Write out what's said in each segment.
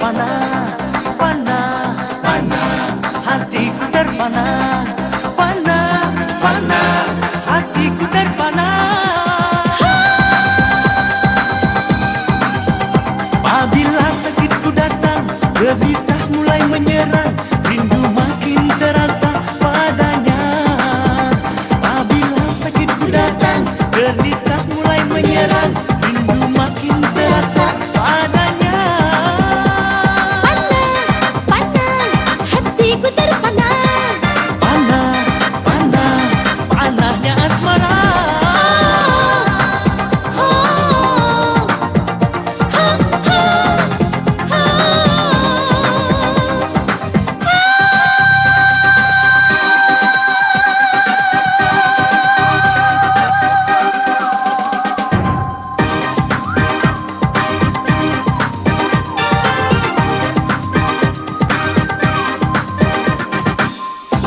terpana, pana, pana, hatiku terpana, pana, pana, hatiku terpana. Apabila sakitku datang, gelisah mulai menyerang, rindu makin terasa padanya. Apabila sakitku datang, gelisah mulai menyerang, rindu makin terasa padanya. Pana, pana, hatiku terpana. Pana, pana, panahnya asmara.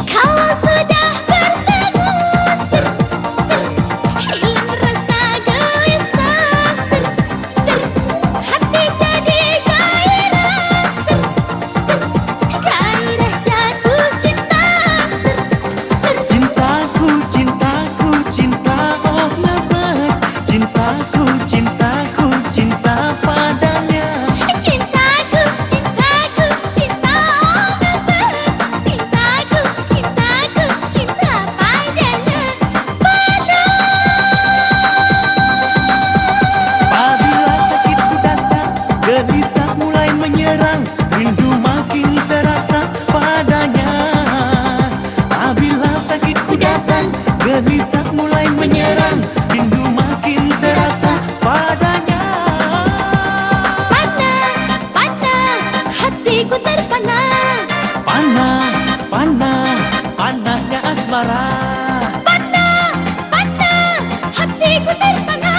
Kalau sudah bertemu, ser, ser, hilang rasa gelisah, ser, ser, hati jadi gairah, ser, ser, gairah jatuh cinta, ser, ser. Cintaku, cintaku, cinta, oh lebay. Cintaku, cintaku, cinta padanya. Cintaku, cintaku, cinta, oh betul. Cintaku, cintaku, cinta padanya. Apabila sakitku datang, gelisah mulai menyerang, rindu makin terasa padanya. Apabila sakitku datang, gelisah mulai menyerang, rindu makin terasa padanya. Pana, pana, hatiku terpana. Pana, pana, panahnya asmara. Pana, pana, hatiku terpana.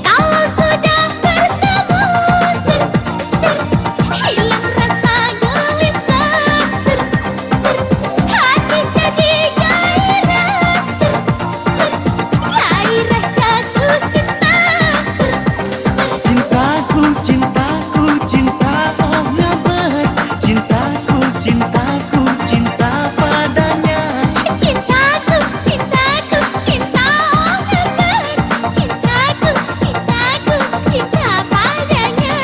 Kalau sudah bertemu, ser, ser, hilang rasa gelisah, ser, ser, hati jadi gairah, ser, ser, gairah jatuh cinta, ser, ser. Cintaku, cintaku, cinta, oh lebay. Cintaku, cintaku, cinta padanya. Cintaku, cintaku, cinta, oh betul. Cintaku, cintaku, cinta padanya.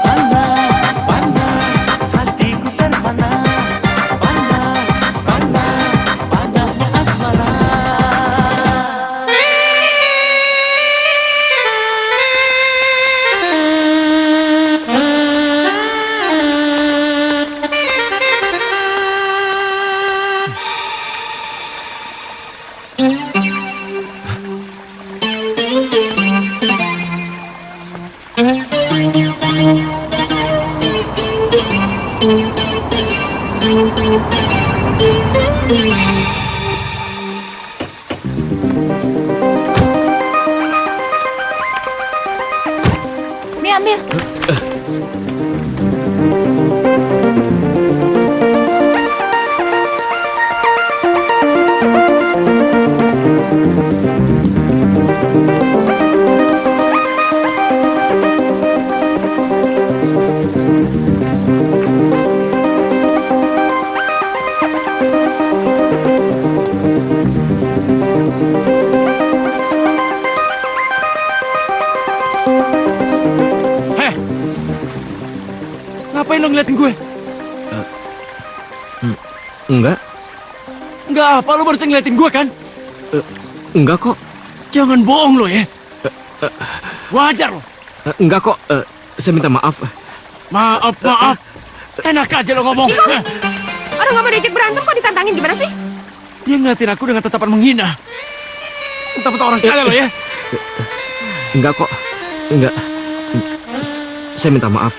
Pana, pana, hatiku terpana. Pana, pana, panahnya asmara. Nih ambil. Heh, ngapain lo ngeliatin gue? Enggak, Nggak apa, lo barusan ngeliatin gue kan? enggak kok. Jangan bohong lo ya. Wajar lo. Enggak kok. Saya minta maaf. Maaf, maaf. Enak aja lo ngomong. Orang nggak mau diajak berantem kok ditantangin gimana sih? Dia ngeliatin aku dengan tatapan menghina. Mentang-mentang orang kaya lo ya. Enggak kok. Enggak. Saya minta maaf.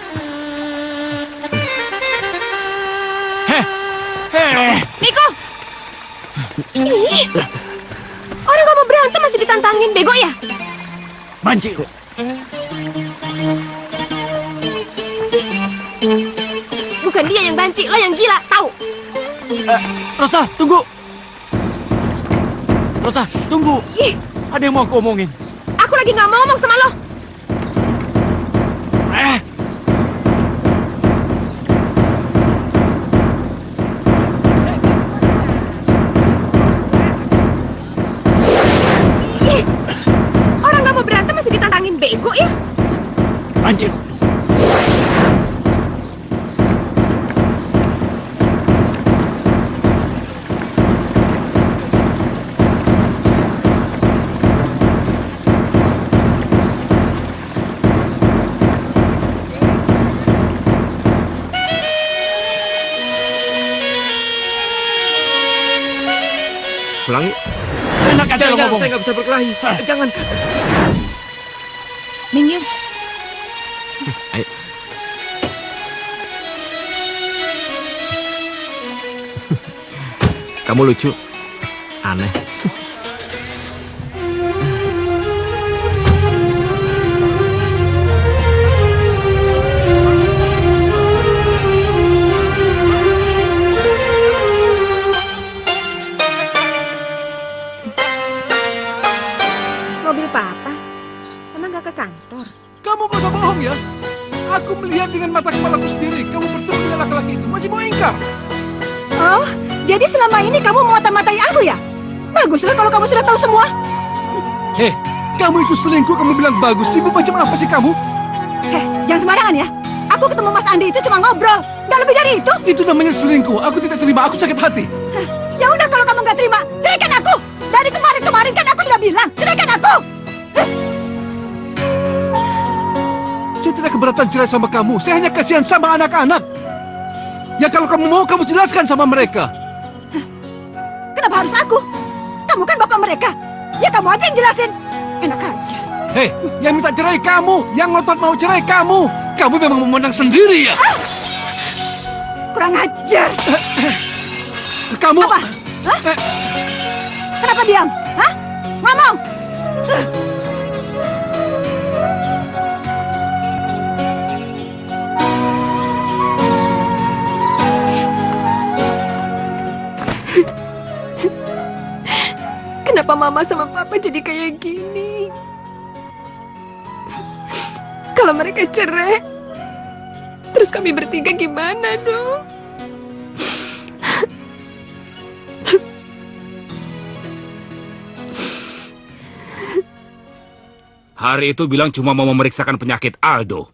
Ih, orang nggak mau berantem masih ditantangin, bego ya? Banci. Bukan dia yang banci, lo yang gila, tahu? Rosa, tunggu. Rosa, tunggu. Ih, Ada yang mau aku omongin. aku lagi nggak mau ngomong sama lo. Eh, Ih, orang nggak mau berantem masih ditantangin, bego ya? Banci. Pulang yuk. Enak aja lo Jangan, ngomong. saya nggak bisa berkelahi. Jangan. Minggir. Ayo. Kamu lucu. Aneh. Mobil papa? Emang nggak ke kantor? Kamu gak usah bohong ya. Aku melihat dengan mata kepalaku sendiri. Kamu bertemu dengan laki-laki itu. Masih mau ingkar? Oh, jadi selama ini kamu memata-matai aku ya? Baguslah kalau kamu sudah tahu semua. Hei, kamu itu selingkuh. Kamu bilang bagus. Ibu macam apa sih kamu? Heh, jangan sembarangan ya. Aku ketemu Mas Andi itu cuma ngobrol. Nggak lebih dari itu. Itu namanya selingkuh. Aku tidak terima. Aku sakit hati. Ya udah kalau kamu nggak terima, ceraikan aku. Dari kemarin-kemarin kan aku sudah bilang, ceraikan aku. Saya tidak keberatan cerai sama kamu. Saya hanya kasihan sama anak-anak. Ya kalau kamu mau, kamu jelaskan sama mereka. Kenapa harus aku? Kamu kan bapak mereka. Ya kamu aja yang jelasin. Enak aja. Hei, yang minta cerai kamu. Yang ngotot mau cerai kamu. Kamu memang memenang sendiri ya. Kurang ajar. Kamu... Apa? Hah? Kenapa diam? Hah? Ngomong. Kenapa mama sama papa jadi kayak gini? Kalau mereka cerai, terus kami bertiga gimana dong? Hari itu bilang cuma mau memeriksakan penyakit Aldo.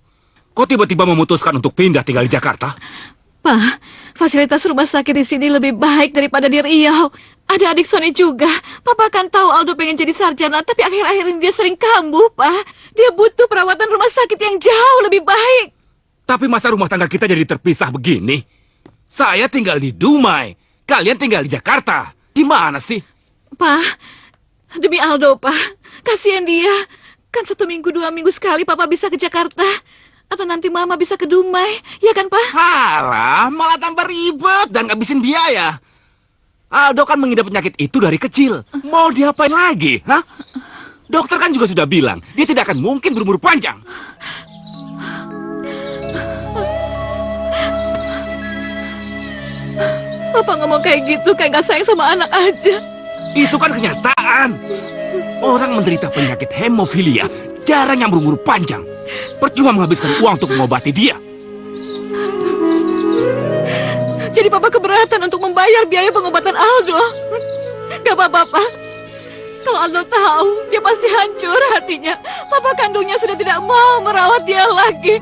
Kok tiba-tiba memutuskan untuk pindah tinggal di Jakarta? Pak, fasilitas rumah sakit di sini lebih baik daripada di Riau. Ada adik Sony juga. Papa kan tahu Aldo pengen jadi sarjana, tapi akhir-akhir ini dia sering kambuh, Pak. Dia butuh perawatan rumah sakit yang jauh lebih baik. Tapi masa rumah tangga kita jadi terpisah begini? Saya tinggal di Dumai. Kalian tinggal di Jakarta. Gimana sih? Pak, demi Aldo, Pak. Kasihan dia. Kan 1 minggu 2 minggu sekali Papa bisa ke Jakarta. Atau nanti Mama bisa ke Dumai. Ya kan, Pak? Halah, malah tambah ribet dan ngabisin biaya. Aldo kan mengidap penyakit itu dari kecil. Mau diapain lagi? Hah? Dokter kan juga sudah bilang, dia tidak akan mungkin berumur panjang. Papa ngomong kayak gitu, kayak gak sayang sama anak aja. Itu kan kenyataan. Orang menderita penyakit hemofilia jarang yang berumur panjang. Percuma menghabiskan uang untuk mengobati dia. Jadi Papa keberatan untuk membayar biaya pengobatan Aldo. Gak apa-apa, Pak. Kalau Aldo tahu, dia pasti hancur hatinya. Papa kandungnya sudah tidak mau merawat dia lagi.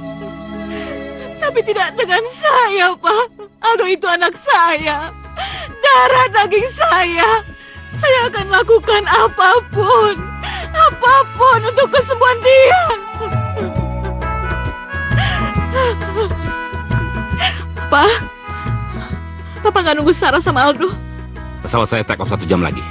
Tapi tidak dengan saya, Pak. Aldo itu anak saya. Darah daging saya. Saya akan lakukan apapun. Apapun untuk kesembuhan dia. Pak. Papa nggak nunggu Sarah sama Aldo. Pesawat saya take off 1 jam lagi.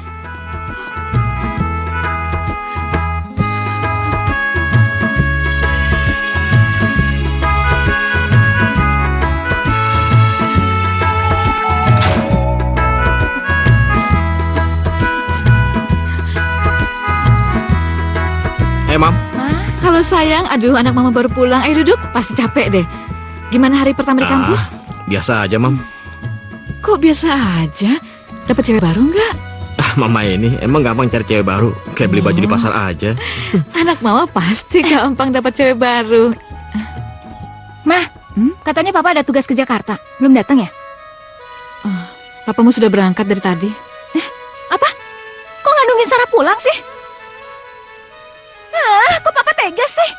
Halo sayang, aduh anak mama baru pulang. Ayo duduk, pasti capek deh. Gimana hari pertama di kampus? Biasa aja, Mam. Kok biasa aja? Dapat cewek baru nggak? Mama ini emang gampang cari cewek baru. Kayak beli baju di pasar aja. Anak mama pasti gampang dapat cewek baru. Mah, katanya papa ada tugas ke Jakarta. Belum datang ya? Papamu sudah berangkat dari tadi. Apa? Kok nggak nungguin Sarah pulang sih? Kok papa tegas sih?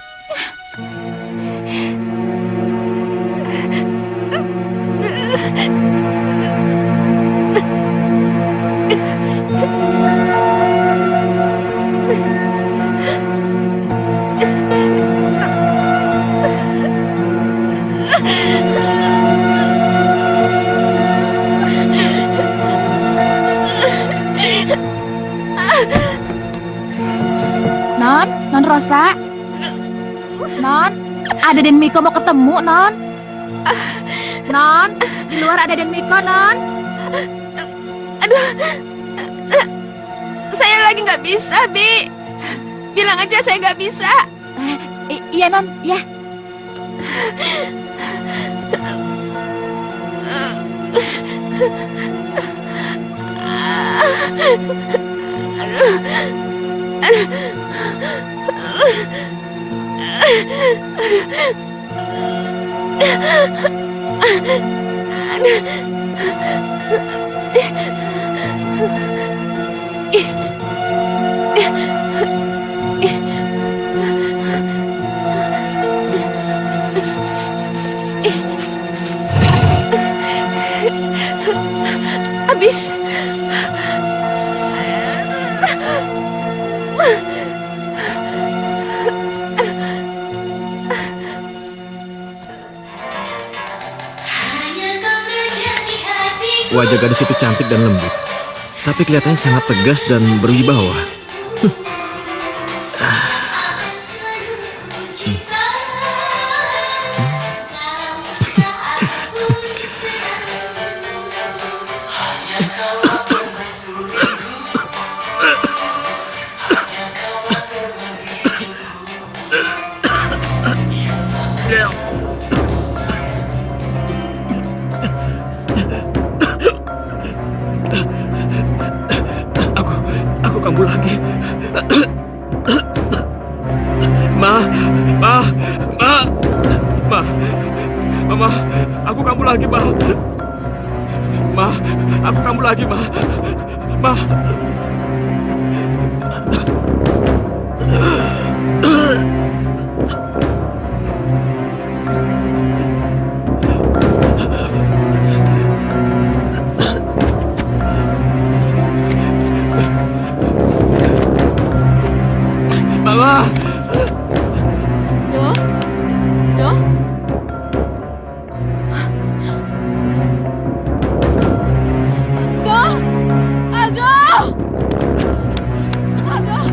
Non Rosa. Non, ada Den Miko mau ketemu, Non. Non, di luar ada Den Miko, Non. Saya lagi nggak bisa, Bi. Bilang aja saya nggak bisa. Iya, Non, ya. Habis. Wajah gadis itu cantik dan lembut, tapi kelihatannya sangat tegas dan berwibawa. Aku kambuh lagi. Mama, aku kambuh lagi, Ma. Aku kambuh lagi, Ma. Mama. Doh? Doh? Doh? Aduh! Aduh!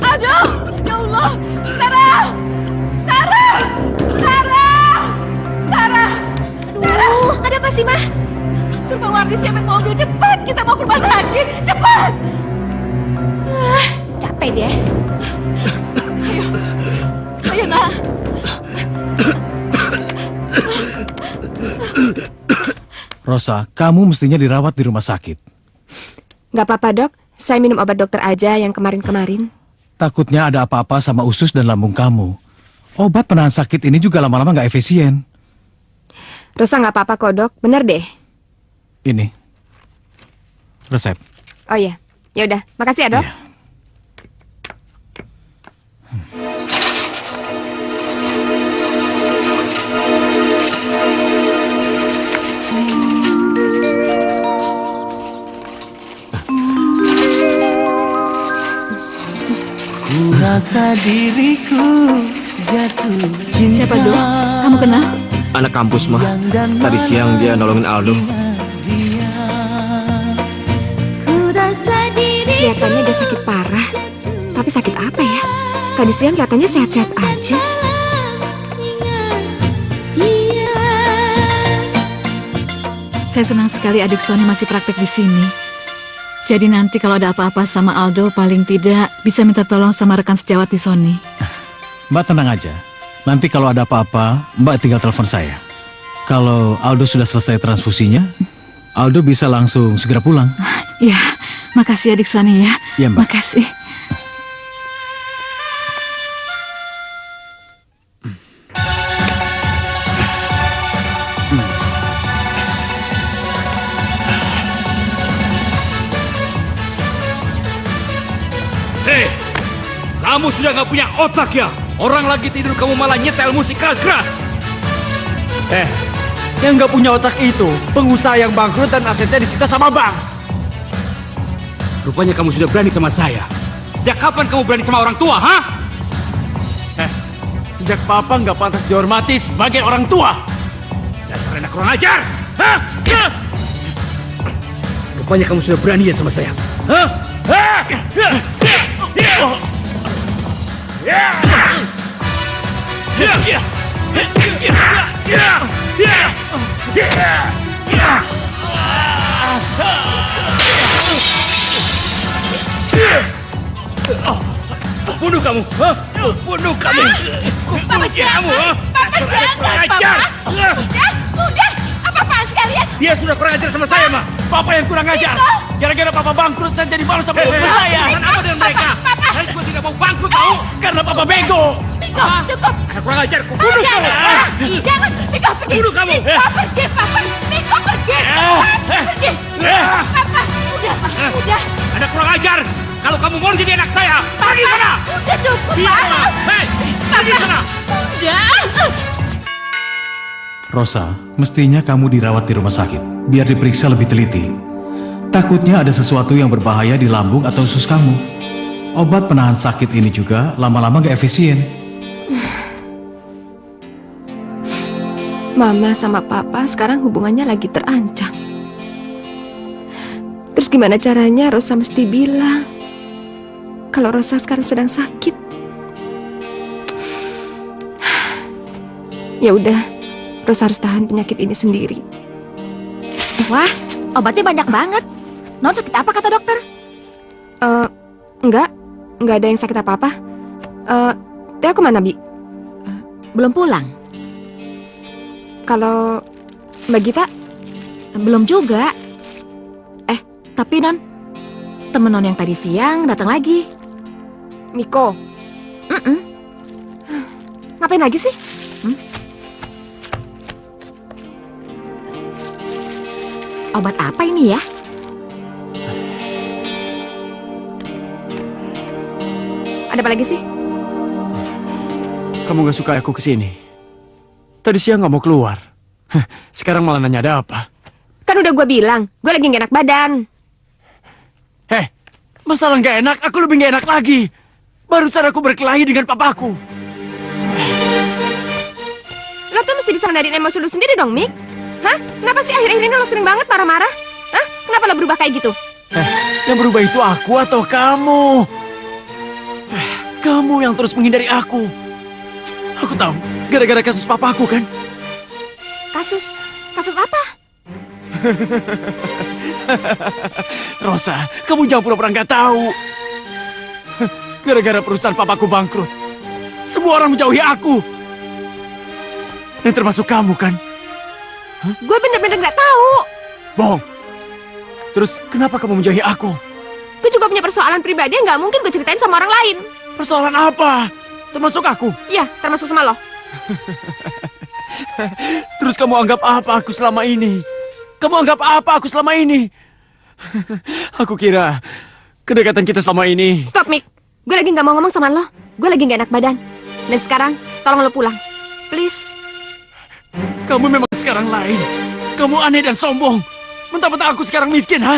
Aduh! Ya Allah! Sarah! Sarah! Sarah! Sarah! Sarah! Ada apa sih, Mah? Suruh Pak Wardi siapin mobil. Cepat! Kita mau ke rumah sakit. Cepat! Capek deh. Ayo, nak. Rosa, kamu mestinya dirawat di rumah sakit. Nggak apa-apa, Dok. Saya minum obat dokter aja yang kemarin-kemarin. Takutnya ada apa-apa sama usus dan lambung kamu. Obat penahan sakit ini juga lama-lama nggak efisien. Rosa nggak apa-apa kok, Dok. Bener deh. Ini resep. Oh iya. Ya udah. Makasih ya, Dok. Iya. Ku rasa diriku jatuh cinta. Siapa, Dok? Kamu kenal? Anak kampus, Ma. Tadi siang dia nolongin Aldo. Kelihatannya dia sakit parah. Tapi sakit apa ya? Tadi siang kelihatannya sehat-sehat aja. Saya senang sekali adik Sony masih praktek di sini. Jadi nanti kalau ada apa-apa sama Aldo, paling tidak bisa minta tolong sama rekan sejawat di Sony. Mbak tenang aja. Nanti kalau ada apa-apa, Mbak tinggal telepon saya. Kalau Aldo sudah selesai transfusinya, Aldo bisa langsung segera pulang. Ya, makasih adik Sony ya. Iya, Mbak. Makasih. Hei, kamu sudah nggak punya otak ya? Orang lagi tidur kamu malah nyetel musik keras-keras. Yang nggak punya otak itu pengusaha yang bangkrut dan asetnya disita sama bank. Rupanya kamu sudah berani sama saya. Sejak kapan kamu berani sama orang tua, ha? Sejak papa nggak pantas dihormati sebagai orang tua. Dasar anak kurang ajar! Hah? Hah? Rupanya kamu sudah berani ya sama saya. Hah? Hah? Bunuh kamu! Hah? Bunuh kamu! Bunuh kamu! Papa jangan, Papa. Sudah, apa-apaan sih kalian? Dia sudah kurang ajar sama saya, Ma. Papa yang kurang ajar. Gara-gara papa bangkrut saya jadi malu sama teman saya. Dan apa dengan mereka? Saya juga tidak mau bangkrut, tahu? Karena papa bego. Miko, cukup. Anak kurang ajar, ku bunuh kamu! Jangan, Miko pergi. Bunuh kamu. Miko pergi, Papa. Miko pergi. Papa pergi. Papa, udah. Anak kurang ajar! Kalau kamu mau jadi anak saya, pergi sana! Udah cukup, Iya, Papa. hei, pergi sana! Udah. Rosa, mestinya kamu dirawat di rumah sakit, biar diperiksa lebih teliti. Takutnya ada sesuatu yang berbahaya di lambung atau usus kamu. Obat penahan sakit ini juga lama-lama gak efisien. Mama sama Papa sekarang hubungannya lagi terancam. Terus gimana caranya Rosa mesti bilang kalau Rosa sekarang sedang sakit? Ya udah, Rosa harus tahan penyakit ini sendiri. Wah, obatnya banyak banget. Non sakit apa kata dokter? Enggak ada yang sakit apa-apa. Teh aku mana, Bi? Belum pulang. Kalau Mbak Gita? Belum juga. Tapi Non, temen Non yang tadi siang datang lagi. Miko? Ngapain lagi sih? Obat apa ini ya? Ada apa lagi sih? Kamu gak suka aku kesini? Tadi siang gak mau keluar. Sekarang malah nanya ada apa. Kan udah gue bilang, gue lagi gak enak badan. Masalah gak enak, aku lebih gak enak lagi. Barusan aku berkelahi dengan papaku. Lo tuh mesti bisa ngendaliin emosi lu sendiri dong, Mik. Hah? Kenapa sih akhir-akhir ini lo sering banget marah-marah? Hah? Kenapa lo berubah kayak gitu? Yang berubah itu aku atau kamu? Kamu yang terus menghindari aku. Aku tahu, gara-gara kasus papaku kan? Kasus? Kasus apa? Rosa, kamu jangan pura-pura nggak tahu. Gara-gara perusahaan papaku bangkrut, semua orang menjauhi aku. Dan termasuk kamu kan? Gue bener-bener gak tahu. Bohong. Terus kenapa kamu menjauhi aku? Gue juga punya persoalan pribadi yang gak mungkin gue ceritain sama orang lain. Persoalan apa? Termasuk aku. Iya, termasuk sama lo. Terus kamu anggap apa aku selama ini? Kamu anggap apa aku selama ini? Aku kira kedekatan kita selama ini. Stop, Mik. Gue lagi gak mau ngomong sama lo. Gue lagi gak enak badan. Dan sekarang, tolong lo pulang. Please. Kamu memang sekarang lain. Kamu aneh dan sombong. Mentang-mentang aku sekarang miskin, ha?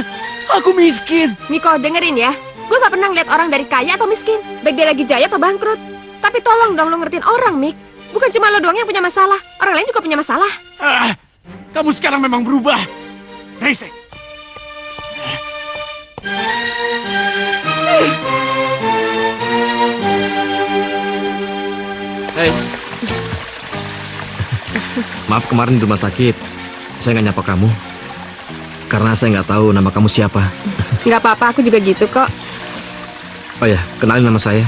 Aku miskin. Miko, dengerin ya. Gue gak pernah ngeliat orang dari kaya atau miskin. Baik dia lagi jaya atau bangkrut. Tapi tolong dong lo ngertiin orang, Mik. Bukan cuma lo doang yang punya masalah. Orang lain juga punya masalah. Kamu sekarang memang berubah. Reisek. Hei. Maaf kemarin di rumah sakit, saya nggak nyapa kamu. Karena saya nggak tahu nama kamu siapa. Gak apa-apa, aku juga gitu kok. Oh ya, kenalin nama saya,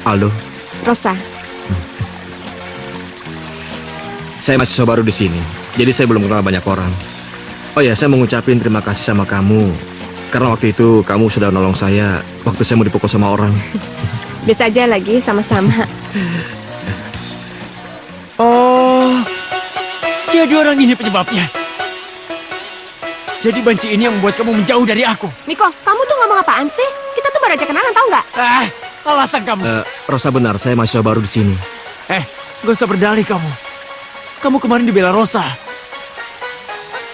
Aldo. Rosa. Saya mahasiswa baru di sini, jadi saya belum kenal banyak orang. Oh ya, saya mau ngucapin terima kasih sama kamu. Karena waktu itu kamu sudah nolong saya waktu saya mau dipukul sama orang. Bisa aja lagi, sama-sama. Oh, jadi orang ini penyebabnya. Jadi banci ini yang membuat kamu menjauh dari aku. Miko, kamu tuh ngomong apaan sih? Kita tuh baru aja kenalan, tahu nggak? Alasan kamu. Rosa benar, saya mahasiswa baru di sini. Gak usah berdalih kamu. Kamu kemarin dibela Rosa.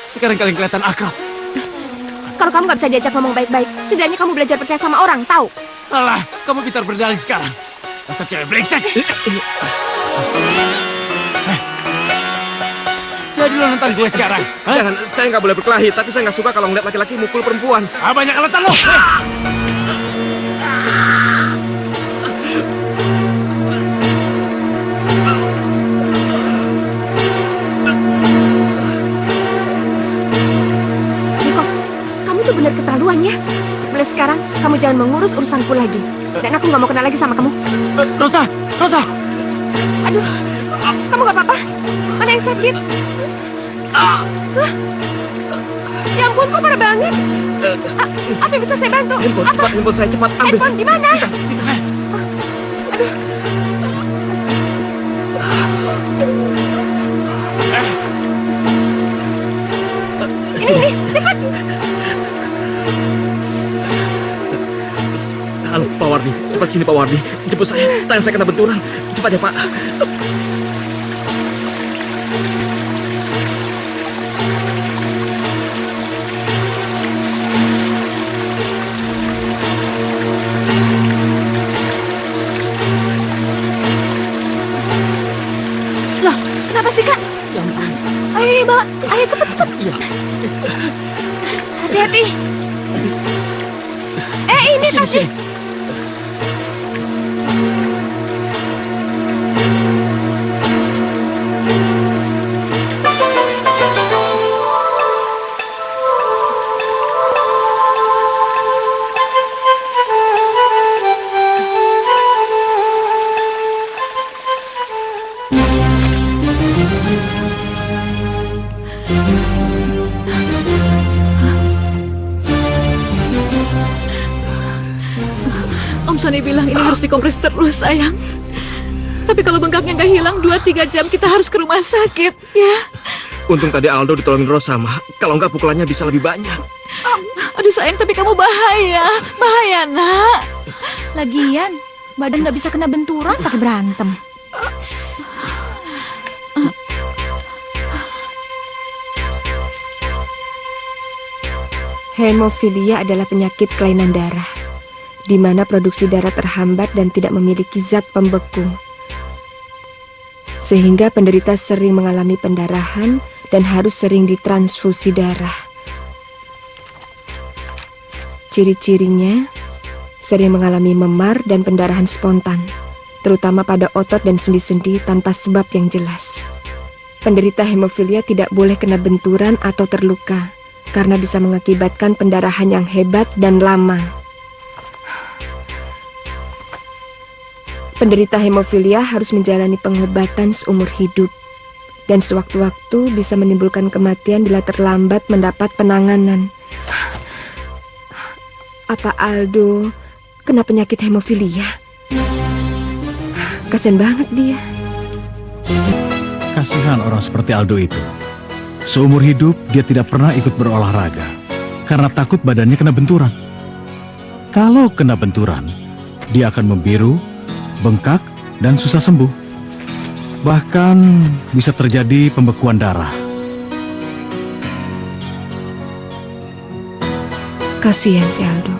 Sekarang kalian kelihatan akrab. Kalau kamu nggak bisa diajak ngomong baik-baik, setidaknya kamu belajar percaya sama orang, tahu? Alah, kamu pintar berdalih sekarang. Dasar cewek brengsek. Jadi lo nonton gue sekarang? Jangan, saya nggak boleh berkelahi, tapi saya nggak suka kalau ngeliat laki-laki mukul perempuan. Banyak alasan lo. Miko, kamu tuh bener keterlaluan ya. Mulai sekarang, kamu jangan mengurus urusanku lagi. Dan aku nggak mau kenal lagi sama kamu. Rosa, Rosa. Aduh, kamu nggak apa-apa? Mana yang sakit? Hah? Ya ampun, kok parah banget? Apa yang bisa saya bantu? Handphone saya cepat ambil. Handphone di mana? Di tas. Aduh. Ini, cepat. Halo, Pak Wardi. Cepat sini, Pak Wardi. Jemput saya. Tangan saya kena benturan. Cepat ya, Pak. Loh, kenapa sih, Kak? Ayo, bawa. Ayo, cepat. Hati-hati. Ini tasnya. Om Sony bilang ini harus dikompres terus, sayang. Tapi kalau bengkaknya nggak hilang 2-3 jam, kita harus ke rumah sakit, ya. Untung tadi Aldo ditolongin Rosa, Ma. Kalau nggak pukulannya bisa lebih banyak. Aduh sayang, tapi kamu bahaya. Bahaya, nak. Lagian, badan nggak bisa kena benturan pakai berantem. Hemofilia adalah penyakit kelainan darah, di mana produksi darah terhambat dan tidak memiliki zat pembeku. Sehingga penderita sering mengalami pendarahan dan harus sering ditransfusi darah. Ciri-cirinya, sering mengalami memar dan pendarahan spontan, terutama pada otot dan sendi-sendi tanpa sebab yang jelas. Penderita hemofilia tidak boleh kena benturan atau terluka, karena bisa mengakibatkan pendarahan yang hebat dan lama. Penderita hemofilia harus menjalani pengobatan seumur hidup dan sewaktu-waktu bisa menimbulkan kematian bila terlambat mendapat penanganan. Apa Aldo kena penyakit hemofilia? Kasian banget dia. Kasihan orang seperti Aldo itu. Seumur hidup dia tidak pernah ikut berolahraga karena takut badannya kena benturan. Kalau kena benturan, dia akan membiru, bengkak, dan susah sembuh. Bahkan bisa terjadi pembekuan darah. Kasihan si Aldo.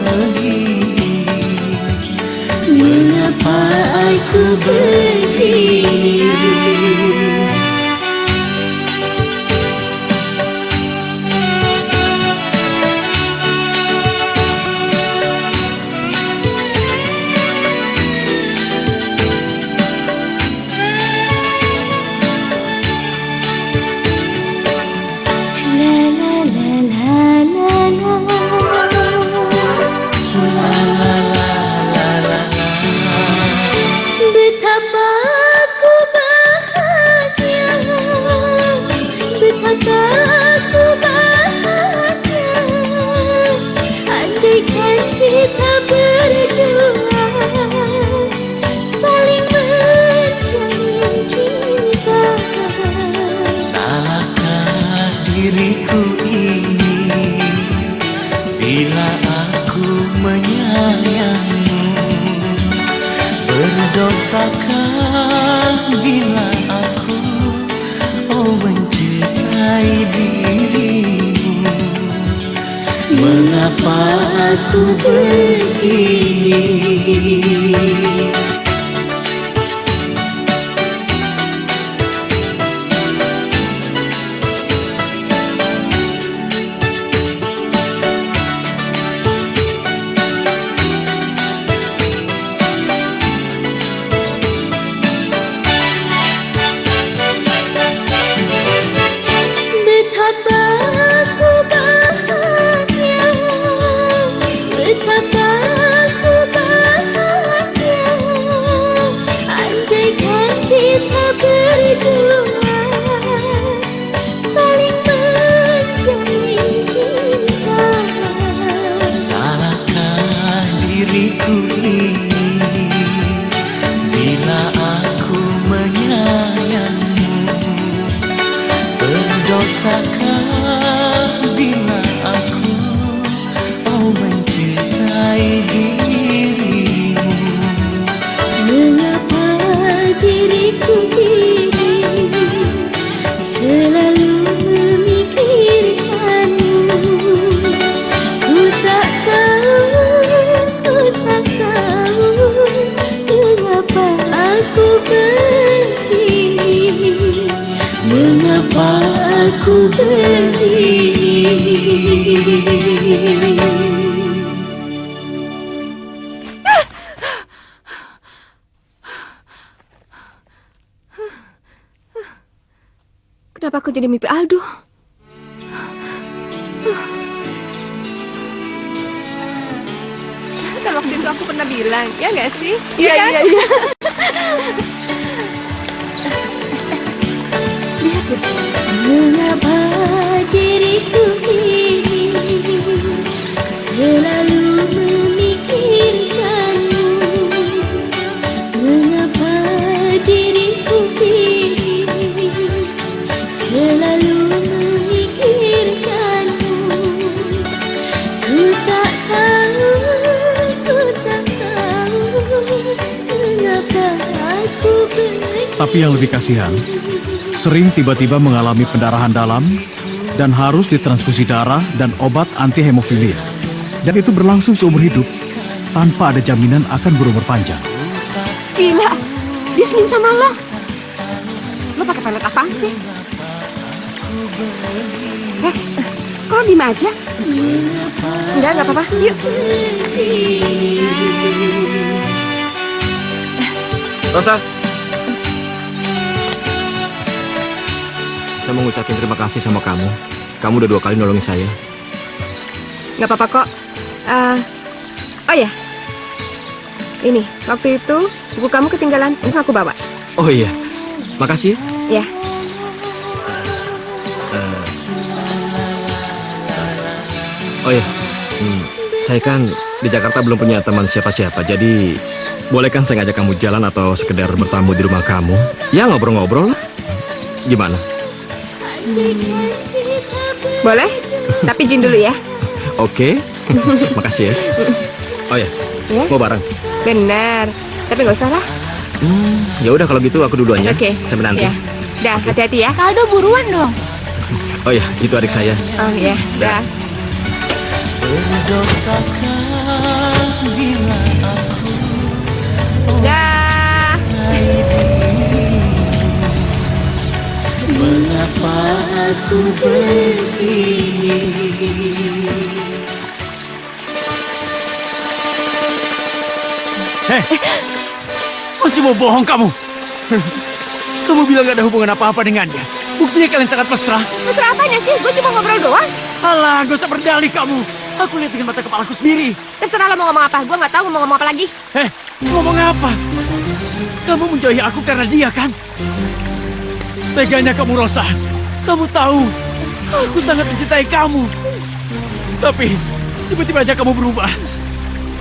begini? Mengapa aku begini? Betapa aku bahagia, betapa aku bahagia. Andaikan kita berdua saling menjalin cinta. Salahkah diriku ini bila aku menyayangimu? Berdosakah bila aku mencintai dirimu? Mengapa aku begini? Betapa aku bahagia, betapa aku bahagia. Andaikan kita berdua saling menjalin cinta. Salahkah diriku ini bila aku menyayangimu? Berdosakah bila aku mencintai dirimu? Mengapa diriku ini selalu memikirkanmu? Ku tak tahu mengapa aku begini. Mengapa aku begini? Kenapa aku jadi mimpi Aldo? Kan waktu itu aku pernah bilang, ya nggak sih? Iya, kan? Iya. Mengapa diriku ini selalu memikirkanmu? Mengapa diriku ini selalu memikirkanmu? Ku tak tahu mengapa aku begini. Tapi yang lebih kasihan, sering tiba-tiba mengalami pendarahan dalam dan harus ditransfusi darah dan obat anti hemofilia. Dan itu berlangsung seumur hidup tanpa ada jaminan akan berumur panjang. Gila, dia senyum sama lo. Lo pakai pelet apaan sih? Kok lo diem aja? Enggak apa-apa. Yuk. Rosa, saya mau ngucapin terima kasih sama kamu. Kamu udah 2 kali nolongin saya. Nggak apa-apa kok. Oh ya, ini waktu itu buku kamu ketinggalan, aku bawa. Oh iya, makasih ya. Ya, Oh iya, saya kan di Jakarta belum punya teman siapa-siapa. Jadi, boleh kan saya ngajak kamu jalan atau sekedar bertamu di rumah kamu? Ya ngobrol-ngobrol lah. Gimana? boleh. Tapi izin dulu ya. Oke, makasih ya. Oh ya, Ya? mau bareng? Benar. Tapi nggak usah lah. Ya udah kalau gitu aku duluan ya. Oke. Sampai nanti. Ya. Dah, hati-hati ya. Kaldo buruan dong. Oh ya, itu adik saya. Oh ya, dah. Berdosakah aku begini. Masih mau bohong kamu? Kamu bilang gak ada hubungan apa-apa dengannya. Buktinya kalian sangat mesra. Mesra apanya sih? Gue cuma ngobrol doang. Alah, gak usah berdalih kamu. Aku lihat dengan mata kepalaku sendiri. Terserah lo mau ngomong apa. Gue nggak tahu mau ngomong apa lagi. Ngomong apa? Kamu menjauhi aku karena dia kan? Teganya kamu, Rosa. Kamu tahu, aku sangat mencintai kamu. Tapi, tiba-tiba aja kamu berubah.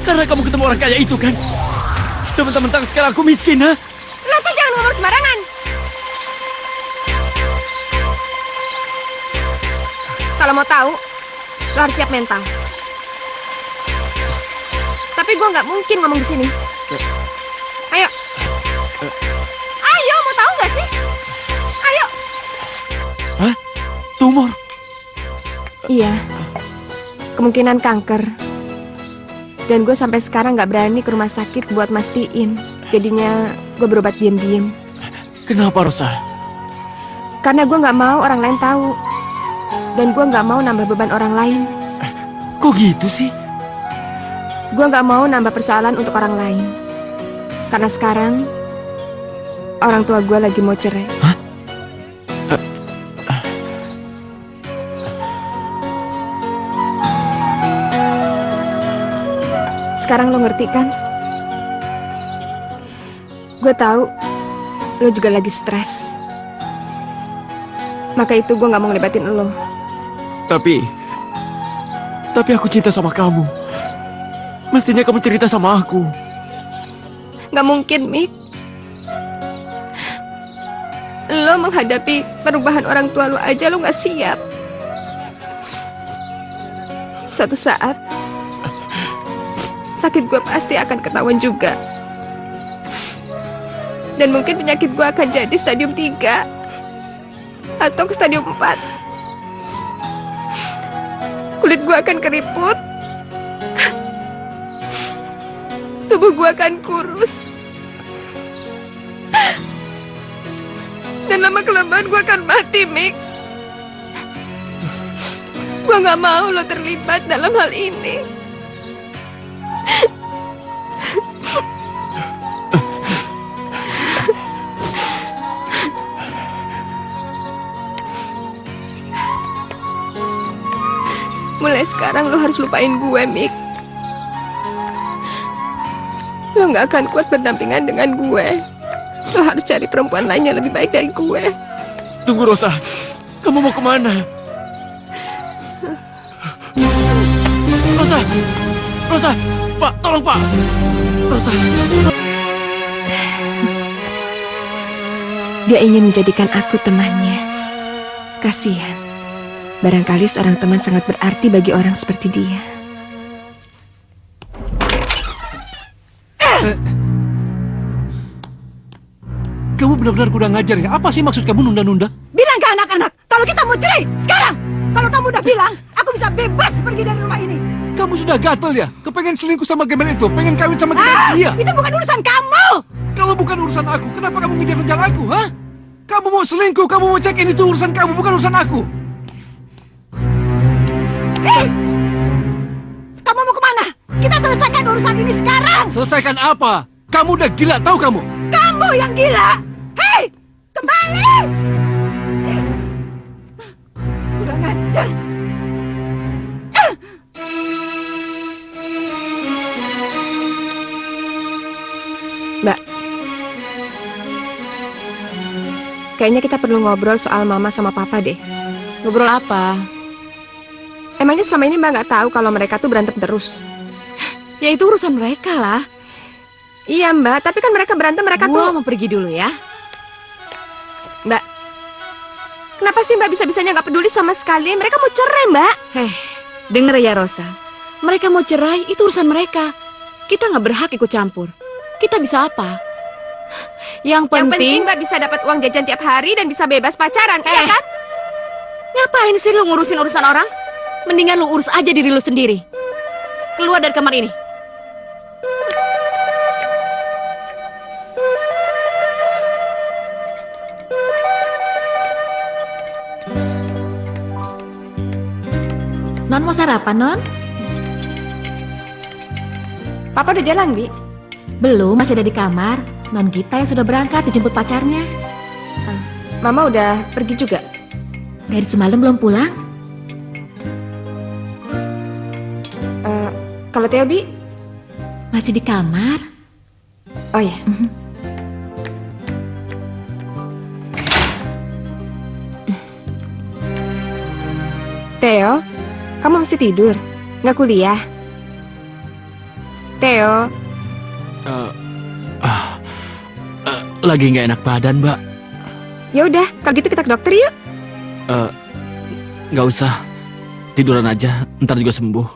Karena kamu ketemu orang kaya itu kan? Dan mentang-mentang sekarang aku miskin, ha? Lo tuh jangan ngomong sembarangan. Kalau mau tahu, lo harus siap mental. Tapi gue nggak mungkin ngomong di sini. Ayo. Ayo, mau tahu nggak sih? Ayo. Hah? Tumor? Iya. Kemungkinan kanker. Dan gue sampai sekarang nggak berani ke rumah sakit buat mastiin. Jadinya gue berobat diem-diem. Kenapa, Rosa? Karena gue nggak mau orang lain tahu. Dan gue nggak mau nambah beban orang lain. Kok gitu sih? Gue nggak mau nambah persoalan untuk orang lain. Karena sekarang orang tua gue lagi mau cerai. Hah? Sekarang lo ngerti kan? Gue tahu lo juga lagi stres. Maka itu gue nggak mau ngelibatin lo. Tapi aku cinta sama kamu. Mestinya kamu cerita sama aku. Nggak mungkin, Mik. Lo menghadapi perubahan orang tua lo aja lo nggak siap. Suatu saat sakit gue pasti akan ketahuan juga. Dan mungkin penyakit gue akan jadi stadium 3 atau ke stadium 4. Kulit gue akan keriput. Tubuh gue akan kurus. Dan lama-kelamaan gue akan mati, Mik. Gue gak mau lo terlibat dalam hal ini. Mulai sekarang lo harus lupain gue, Mik. Lo gak akan kuat berdampingan dengan gue. Lo harus cari perempuan lain yang lebih baik dari gue. Tunggu, Rosa. Kamu mau kemana? Rosa! Rosa! Pak, tolong, Pak! Rosa! Dia ingin menjadikan aku temannya. Kasihan. Barangkali seorang teman sangat berarti bagi orang seperti dia. Kamu benar-benar kurang ngajar ya. Apa sih maksud kamu nunda-nunda? Bilang ke anak-anak, kalau kita mau cerai, sekarang. Kalau kamu udah bilang, aku bisa bebas pergi dari rumah ini. Kamu sudah gatel ya? Kepengen selingkuh sama Gembel itu? Pengen kawin sama Gembel dia? Itu bukan urusan kamu. Kalau bukan urusan aku, kenapa kamu ngejar-ngejar aku, ha? Kamu mau selingkuh, kamu mau check-in, itu urusan kamu, bukan urusan aku. Hei! Kamu mau kemana? Kita selesaikan urusan ini sekarang. Selesaikan apa? Kamu udah gila, tahu kamu? Kamu yang gila. Hei! Kembali! Kurang ajar. Mbak, kayaknya kita perlu ngobrol soal mama sama papa deh. Ngobrol apa? Emangnya selama ini Mbak nggak tahu kalau mereka tuh berantem terus? Ya itu urusan mereka lah. Iya Mbak, tapi kan mereka berantem, mereka Gua tuh... mau pergi dulu ya. Mbak, kenapa sih Mbak bisa-bisanya nggak peduli sama sekali? Mereka mau cerai Mbak. Denger ya Rosa. Mereka mau cerai, itu urusan mereka. Kita nggak berhak ikut campur. Kita bisa apa? Yang penting Mbak bisa dapat uang jajan tiap hari dan bisa bebas pacaran, iya kan? ngapain sih lu ngurusin urusan orang? Mendingan lu urus aja diri lu sendiri. Keluar dari kamar ini. Non mau sarapan, Non? Papa udah jalan, Bi? Belum, masih ada di kamar. Non Gita yang sudah berangkat dijemput pacarnya. Mama udah pergi juga? Dari semalam belum pulang. Kalau Theo, Bi? Masih di kamar. Oh ya. Theo, kamu masih tidur? Nggak kuliah? Theo, Lagi nggak enak badan, Mbak. ya udah, kalau gitu kita ke dokter yuk. Nggak usah. Tiduran aja, ntar juga sembuh.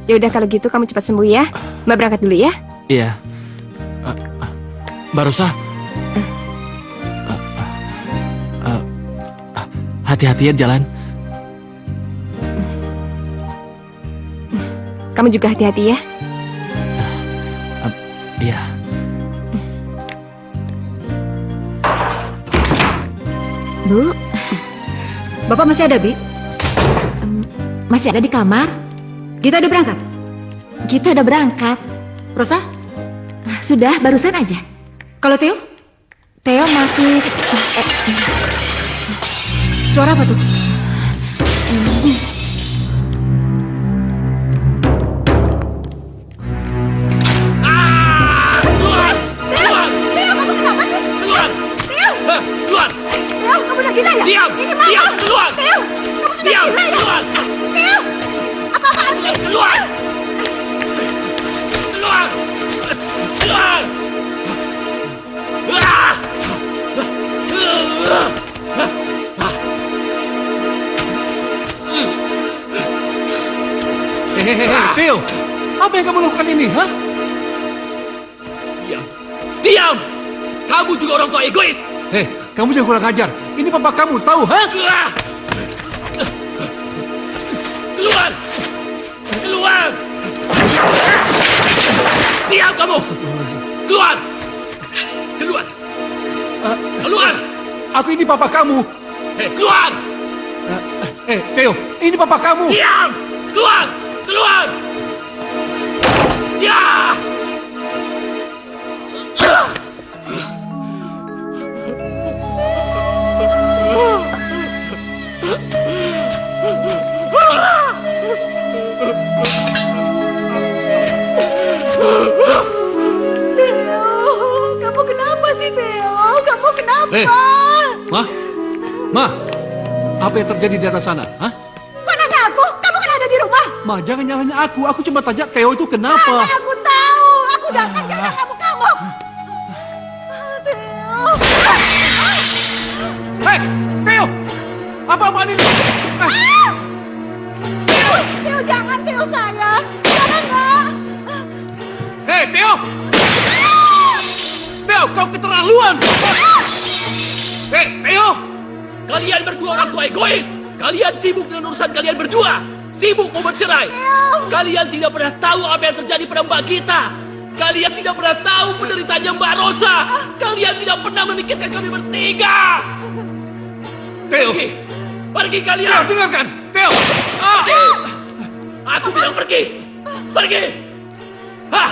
Ya udah kalau gitu kamu cepat sembuh ya. Mbak berangkat dulu ya. Iya. Mbak Rosa. Hati-hati ya jalan. Kamu juga hati-hati ya. Iya. Bu, Bapak masih ada, Bi? Masih ada di kamar. Kita udah berangkat? Kita udah berangkat. Rosa? Sudah, barusan aja. Kalau Theo? Theo masih... Suara apa tuh? Keluar! Keluar! Theo, kamu kenapa sih? Keluar! Theo, Keluar! Theo, kamu udah gila ya? Diam! Ini Mama. Diam! Keluar! Theo, kamu sudah Diam! gila ya? Keluar! Theo, apa-apaan sih? Keluar! Keluar! Keluar! Ah! Theo, apa yang kamu lakukan ini, ha? Diam! Diam! Kamu juga orang tua egois! Kamu jangan kurang ajar. Ini papa kamu, tahu, ha? Ah! Keluar! Keluar! Diam kamu! Keluar! Keluar! Keluar! Aku ini papa kamu. Keluar! Theo, ini papa kamu. Diam! Keluar! Keluar! Ya! Theo, kamu kenapa sih, Theo? Kamu kenapa? Ma, apa yang terjadi di atas sana, ha? Kok nanya aku? Kamu kan ada di rumah. Ma, jangan nyalahin aku cuma tanya Theo itu kenapa. Mana aku tahu. Aku datang karena kamu. Theo. Hei, Theo! Apa-apaan ini? Theo, jangan, Theo sayang. Jangan, nak. Hei, Theo! Theo, kau keterlaluan! Hei, Theo! Kalian berdua orang tua egois! Kalian sibuk dengan urusan kalian berdua! Sibuk mau bercerai! Kalian tidak pernah tahu apa yang terjadi pada Mbak Gita! Kalian tidak pernah tahu penderitaannya Mbak Rosa! Kalian tidak pernah memikirkan kami bertiga! Theo! Pergi Theo, kalian! dengarkan! Theo! Pergi! Aku bilang pergi! Pergi! Hah!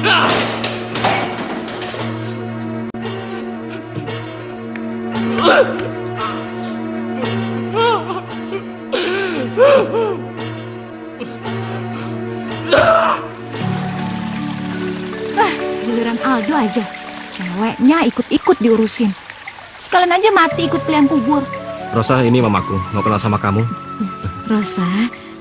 Hah! Giliran Aldo aja. Ceweknya ikut-ikut diurusin. Sekalian aja mati ikut pilihan kubur. Rosa, ini mamaku. Mau kenal sama kamu? Rosa,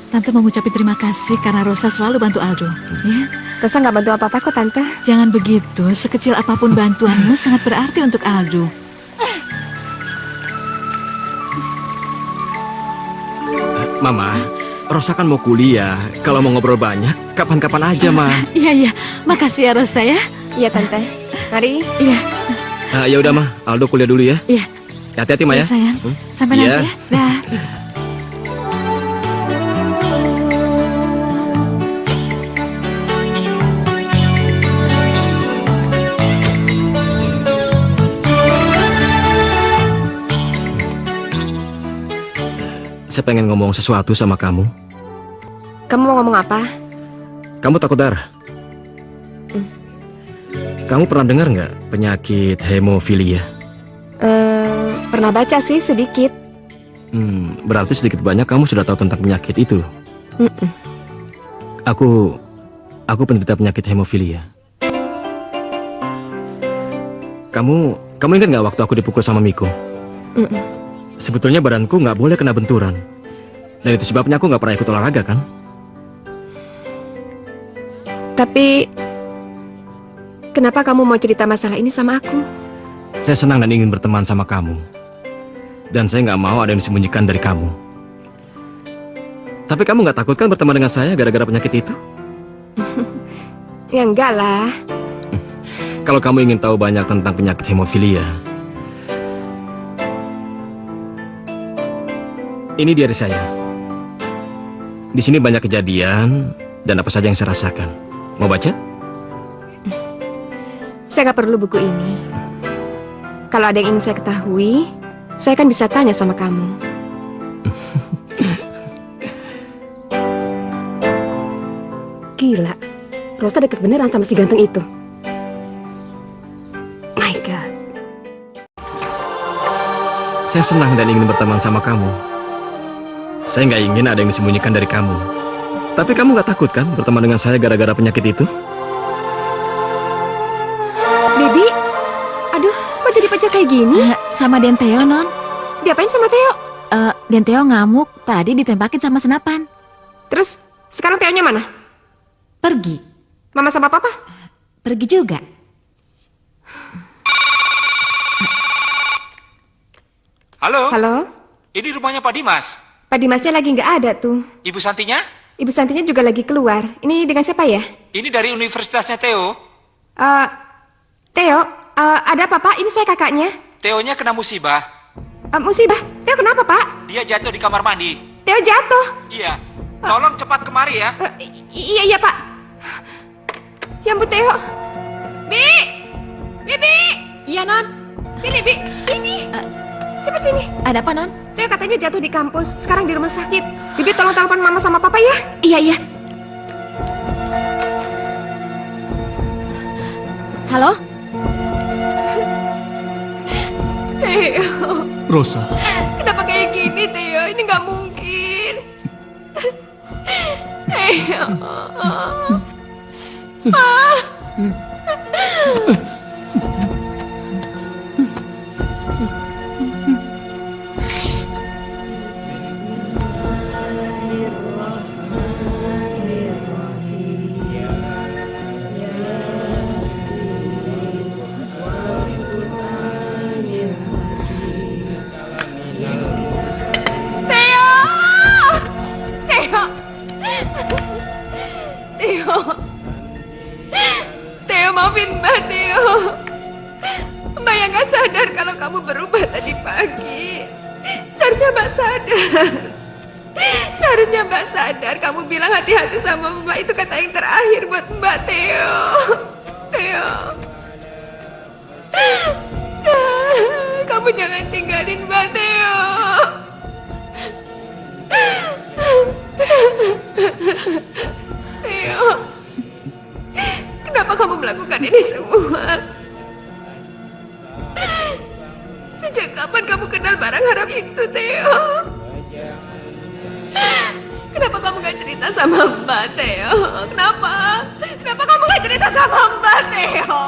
Tante mau ngucapin terima kasih karena Rosa selalu bantu Aldo. Ya, Rosa nggak bantu apa-apa kok, Tante. jangan begitu. Sekecil apapun bantuanmu sangat berarti untuk Aldo. Mama, Rosa kan mau kuliah. Kalau mau ngobrol banyak, kapan-kapan aja, Ma. Iya, iya. Makasih ya Rosa ya. Iya, Tante. Mari. Iya, Ya udah, Ma. Aldo kuliah dulu ya. iya. Hati-hati, Ma Iya, ya. sayang. Sampai Iya. nanti ya. Dah. Saya pengen ngomong sesuatu sama kamu. Kamu mau ngomong apa? Kamu takut darah? Kamu pernah dengar nggak penyakit hemofilia? Pernah baca sih sedikit. Berarti sedikit banyak kamu sudah tahu tentang penyakit itu. Aku penderita penyakit hemofilia. Kamu ingat nggak waktu aku dipukul sama Miko? Sebetulnya badanku nggak boleh kena benturan. Dan itu sebabnya aku nggak pernah ikut olahraga kan? Tapi kenapa kamu mau cerita masalah ini sama aku? Saya senang dan ingin berteman sama kamu. Dan saya nggak mau ada yang disembunyikan dari kamu. Tapi kamu nggak takut kan berteman dengan saya gara-gara penyakit itu? Ya enggak lah. Kalau kamu ingin tahu banyak tentang penyakit hemofilia, ini diari saya. Di sini banyak kejadian dan apa saja yang saya rasakan. Mau baca? Saya nggak perlu buku ini. Kalau ada yang ingin saya ketahui, saya kan bisa tanya sama kamu. Gila, Rosa deket beneran sama si ganteng itu. My God. Saya senang dan ingin berteman sama kamu. Saya nggak ingin ada yang disembunyikan dari kamu. Tapi kamu nggak takut kan berteman dengan saya gara-gara penyakit itu? Baby, aduh, kok jadi pecah kayak gini? Sama Den Theo, Non. Diapain sama Theo? Den Theo ngamuk, tadi ditembakin sama senapan. Terus, sekarang Theo-nya mana? Pergi. Mama sama Papa? Pergi juga. Halo, Halo? ini rumahnya Pak Dimas. Pak Dimasnya lagi nggak ada tuh. Ibu Santinya? Ibu Santinya juga lagi keluar. Ini dengan siapa ya? Ini dari universitasnya Theo. Theo, ada apa Pak? Ini saya kakaknya. Theo-nya kena musibah. Musibah? Theo kenapa Pak? Dia jatuh di kamar mandi. Theo jatuh. Iya. Tolong cepat kemari ya. Iya Pak. Ya ampun Theo. Bi! Bi! Iya, Non. Sini Bi, sini. Cepet sini. Ada apa, Non? Theo katanya jatuh di kampus, sekarang di rumah sakit. Bibi tolong telepon Mama sama Papa ya. Iya. Halo? Theo, Rosa, kenapa kayak gini Theo? Ini nggak mungkin. Theo. Theo, maafin Mbak Theo. Mbak yang gak sadar kalau kamu berubah tadi pagi. Seharusnya Mbak sadar. Seharusnya Mbak sadar. Kamu bilang hati-hati sama Mbak. Itu kata yang terakhir buat Mbak Theo. Theo. Kamu jangan tinggalin Mbak Theo. Theo, kenapa kamu melakukan ini semua? Sejak kapan kamu kenal barang haram itu, Theo? Kenapa kamu gak cerita sama Mbak, Theo? Kenapa? Kenapa kamu gak cerita sama Mbak, Theo?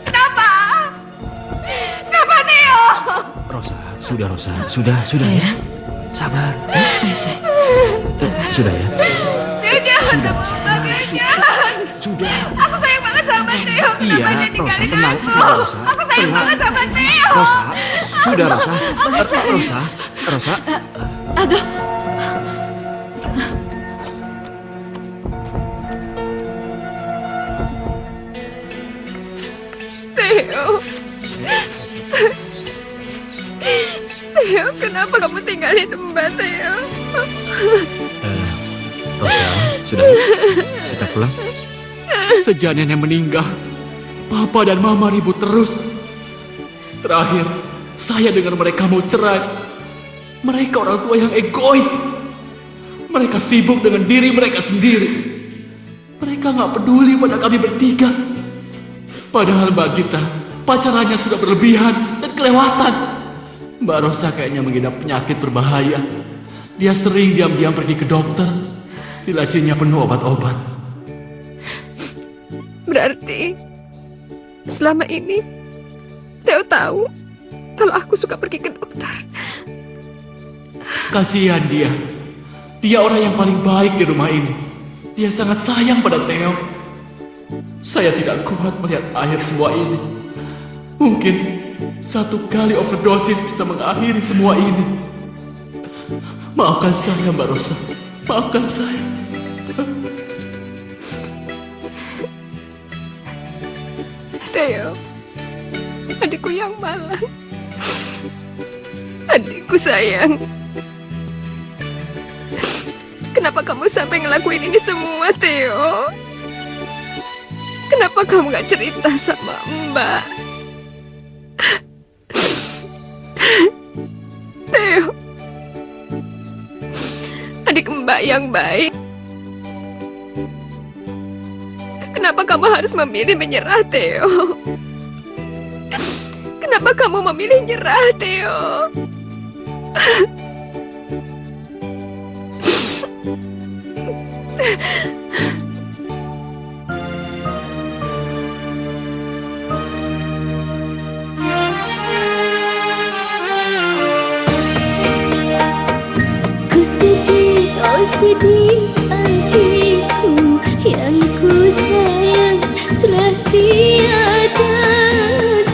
Kenapa? Kenapa, Theo? Rosa, sudah ya. Sabar. Sudah ya. Theo, jangan sama Rosa, Mbak, Theo, jangan. Sudah. Aku sayang banget sama Theo. Iya, Kenapa dia Rosa, ninggalin tenang. aku? Rosa, Aku sayang tenang. banget sama Theo. Rosa, sudah Rosa. Rosa. Theo. Theo, kenapa kamu tinggalin Mbak, Theo? Rosa, sudah. Kita pulang. Sejak nenek meninggal, Papa dan Mama ribut terus. Terakhir, saya dengar mereka mau cerai. Mereka orang tua yang egois. Mereka sibuk dengan diri mereka sendiri. Mereka nggak peduli pada kami bertiga. Padahal Mbak Gita, pacarannya sudah berlebihan dan kelewatan. Mbak Rosa kayaknya mengidap penyakit berbahaya. Dia sering diam-diam pergi ke dokter. Di lacinya penuh obat-obat. Berarti selama ini Theo tahu kalau aku suka pergi ke dokter. Kasihan dia. Dia orang yang paling baik di rumah ini. Dia sangat sayang pada Theo. Saya tidak kuat melihat akhir semua ini. Mungkin satu kali overdosis bisa mengakhiri semua ini. Maafkan saya, Mbak Rosa. Maafkan saya. Theo, adikku yang malang. Adikku sayang. Kenapa kamu sampai ngelakuin ini semua, Theo? Kenapa kamu gak cerita sama Mbak? Theo, adik Mbak yang baik. Kenapa kamu harus memilih menyerah, Theo? Kenapa kamu memilih nyerah, Theo? Ku sedih, oh sedih adikku yang ku sayang telah tiada.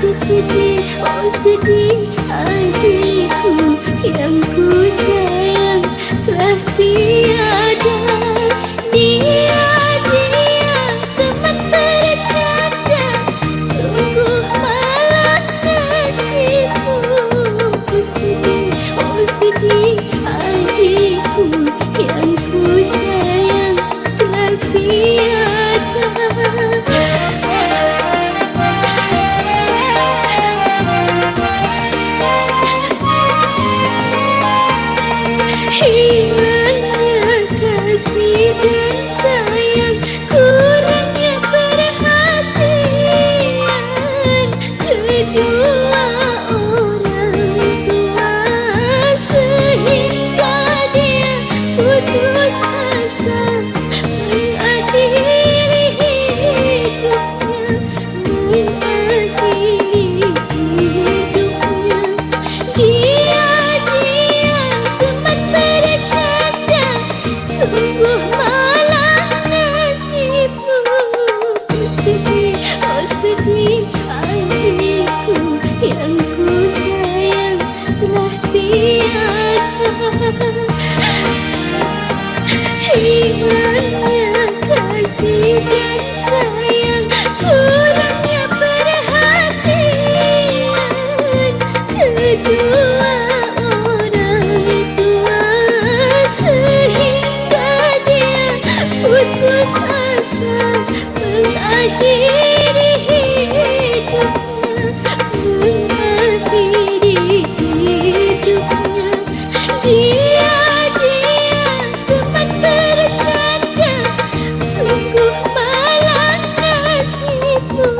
Ku sedih, oh sedih adikku yang ku sayang telah tiada. Dia teman bercanda, sungguh malang nasibmu. Ku sedih, oh sedih adikku yang ku sayang telah tiada. Hilangnya kasih dan sayang, kurangnya perhatian kedua orang tua, sehingga dia putus asa mengakhiri hidupnya, mengakhiri hidupnya. Dia teman bercanda, sungguh malang nasibmu. Ku sedih, oh sedih adikku yang ku sayang telah tiada. Hilangnya kasih dan sayang, kurangnya perhatian kedua orang tua, sehingga dia putus asa mengakhiri hidupnya, mengakhiri hidupnya. Dia teman bercanda, sungguh malang nasibmu.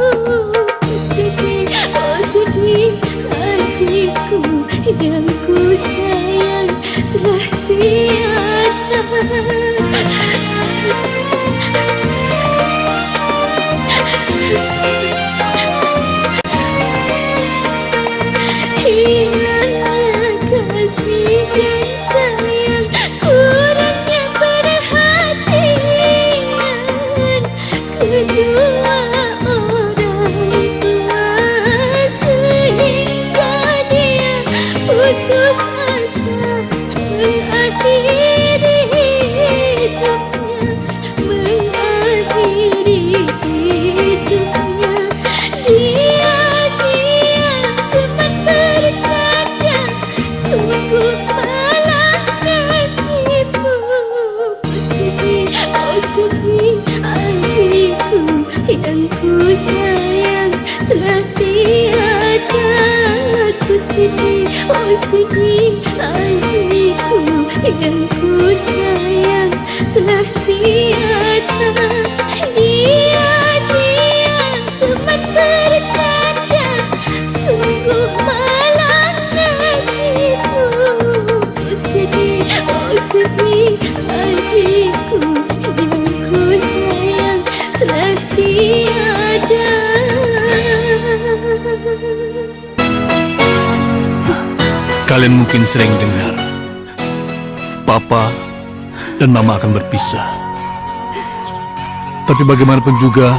Ku sedih, oh sedih adikku yang ku sayang telah tiada. Hilangnya kasih dan sayang, kurangnya perhatian kedua orang tua, sehingga dia putus asa mengakhiri hidupnya, mengakhiri hidupnya. Dia teman bercanda, sungguh malang nasibmu. Ku sedih, oh sedih adikku yang ku sayang telah tiada. Ku sedih, oh sedih adikku Kalian mungkin sering dengar Papa dan Mama akan berpisah. Tapi bagaimanapun juga,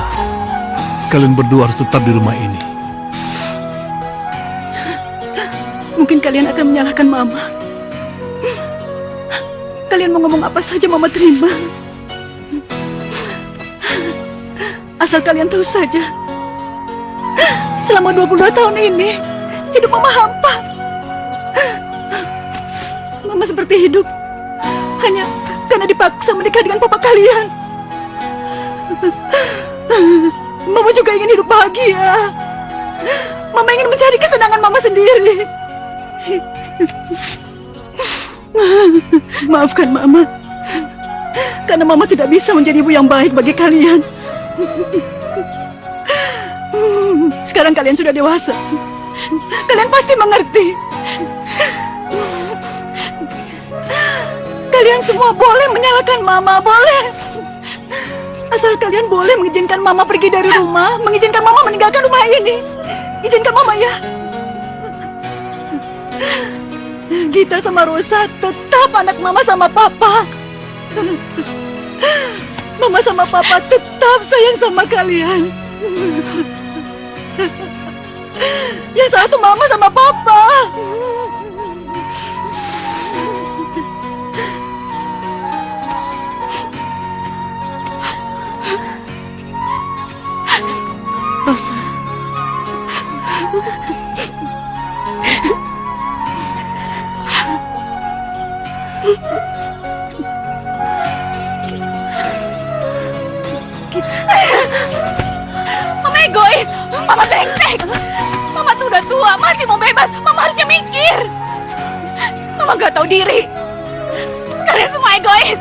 kalian berdua harus tetap di rumah ini. Mungkin kalian akan menyalahkan Mama. Kalian mau ngomong apa saja Mama terima. Asal kalian tahu saja, selama 22 tahun ini, hidup Mama hampa. Mama seperti hidup hanya karena dipaksa menikah dengan papa kalian. Mama juga ingin hidup bahagia. Mama ingin mencari kesenangan Mama sendiri. Maafkan Mama, karena Mama tidak bisa menjadi ibu yang baik bagi kalian. Sekarang kalian sudah dewasa. Kalian pasti mengerti. Kalian semua boleh menyalahkan Mama, boleh. Asal kalian boleh mengizinkan Mama pergi dari rumah, mengizinkan Mama meninggalkan rumah ini. Izinkan Mama ya. Gita sama Rosa tetap anak Mama sama Papa. Mama sama Papa tetap sayang sama kalian. Yang satu Mama sama Papa. Rosa. Mama egois, Mama brengsek. Mama tuh udah tua, masih mau bebas. Mama harusnya mikir. Mama gak tahu diri. Kalian semua egois.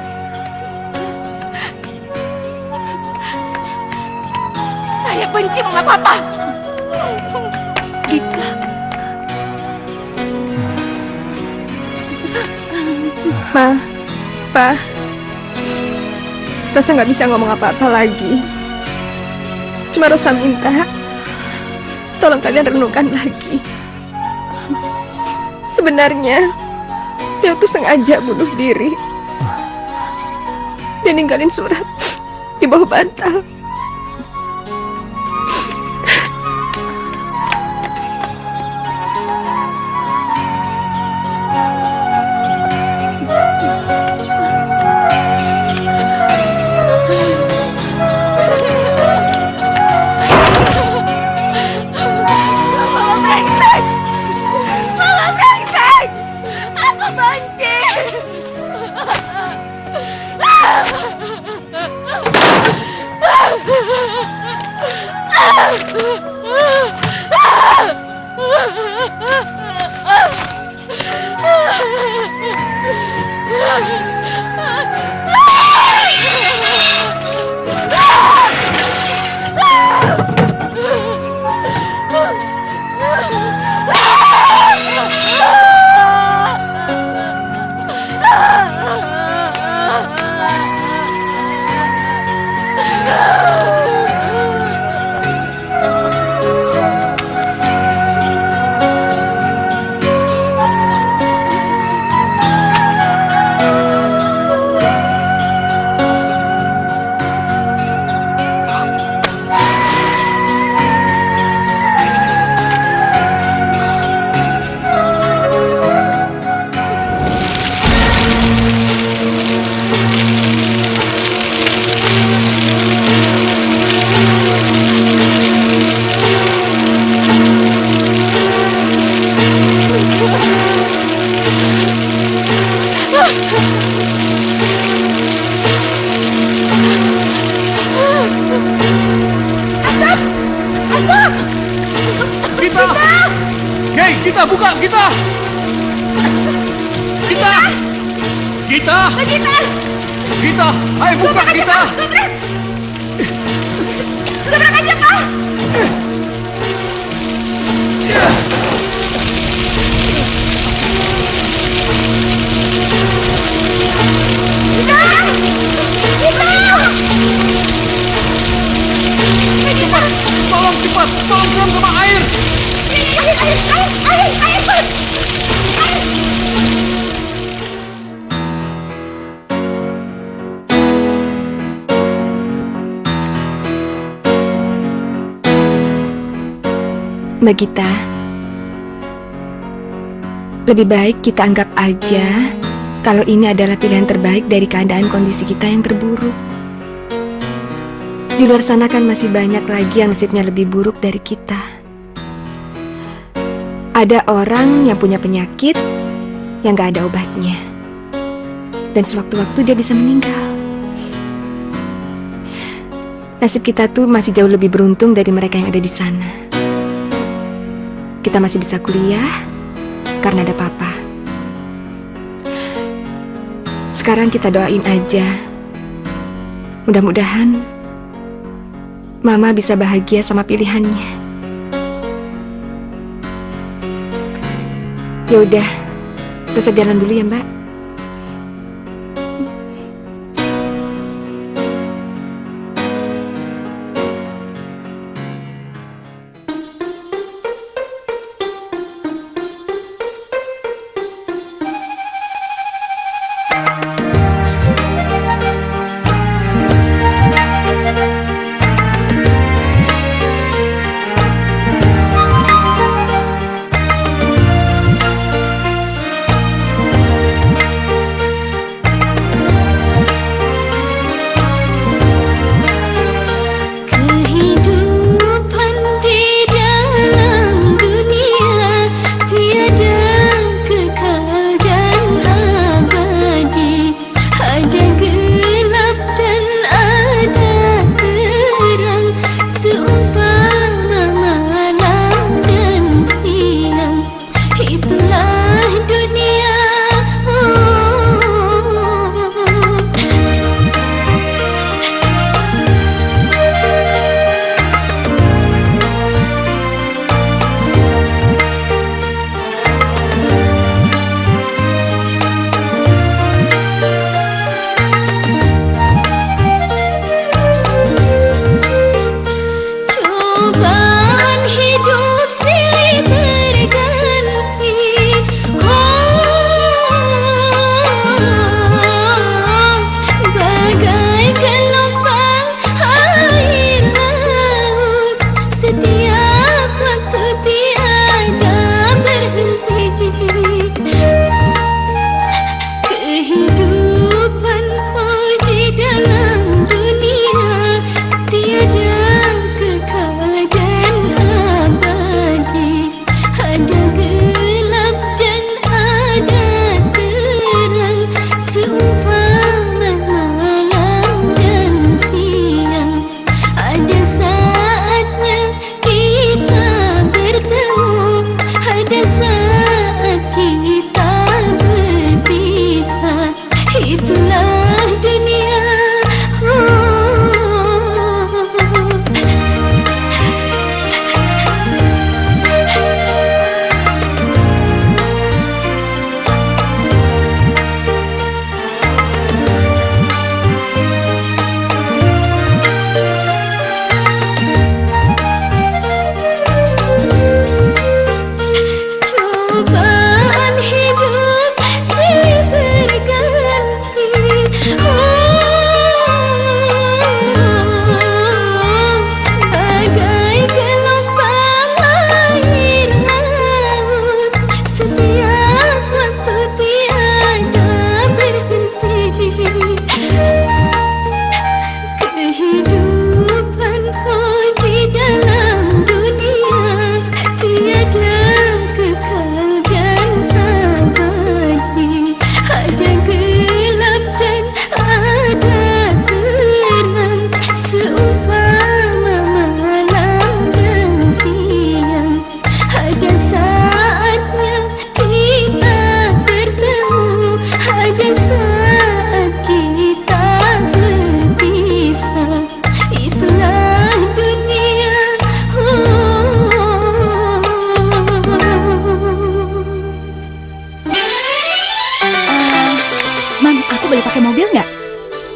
Saya benci Mama Papa. Gita. Ma, Pa, Rosa nggak bisa ngomong apa-apa lagi. Cuma Rosa minta, tolong kalian renungkan lagi. Sebenarnya, dia tuh sengaja bunuh diri. Dia ninggalin surat di bawah bantal. Gita, buka, Gita! Gita! Gita! Gita! Gita, ayo buka, Gita! Dobrak aja, Pak! Gita! Gita! Cepat, tolong cepat, tolong siram sama air! Air, Pak! Air! Mbak Gita, lebih baik kita anggap aja kalau ini adalah pilihan terbaik dari keadaan kondisi kita yang terburuk. Di luar sana kan masih banyak lagi yang nasibnya lebih buruk dari kita. Ada orang yang punya penyakit yang gak ada obatnya, dan sewaktu-waktu dia bisa meninggal. Nasib kita tuh masih jauh lebih beruntung dari mereka yang ada di sana. Kita masih bisa kuliah karena ada papa. Sekarang kita doain aja. Mudah-mudahan Mama bisa bahagia sama pilihannya. Ya udah, Rosa jalan dulu ya, Mbak.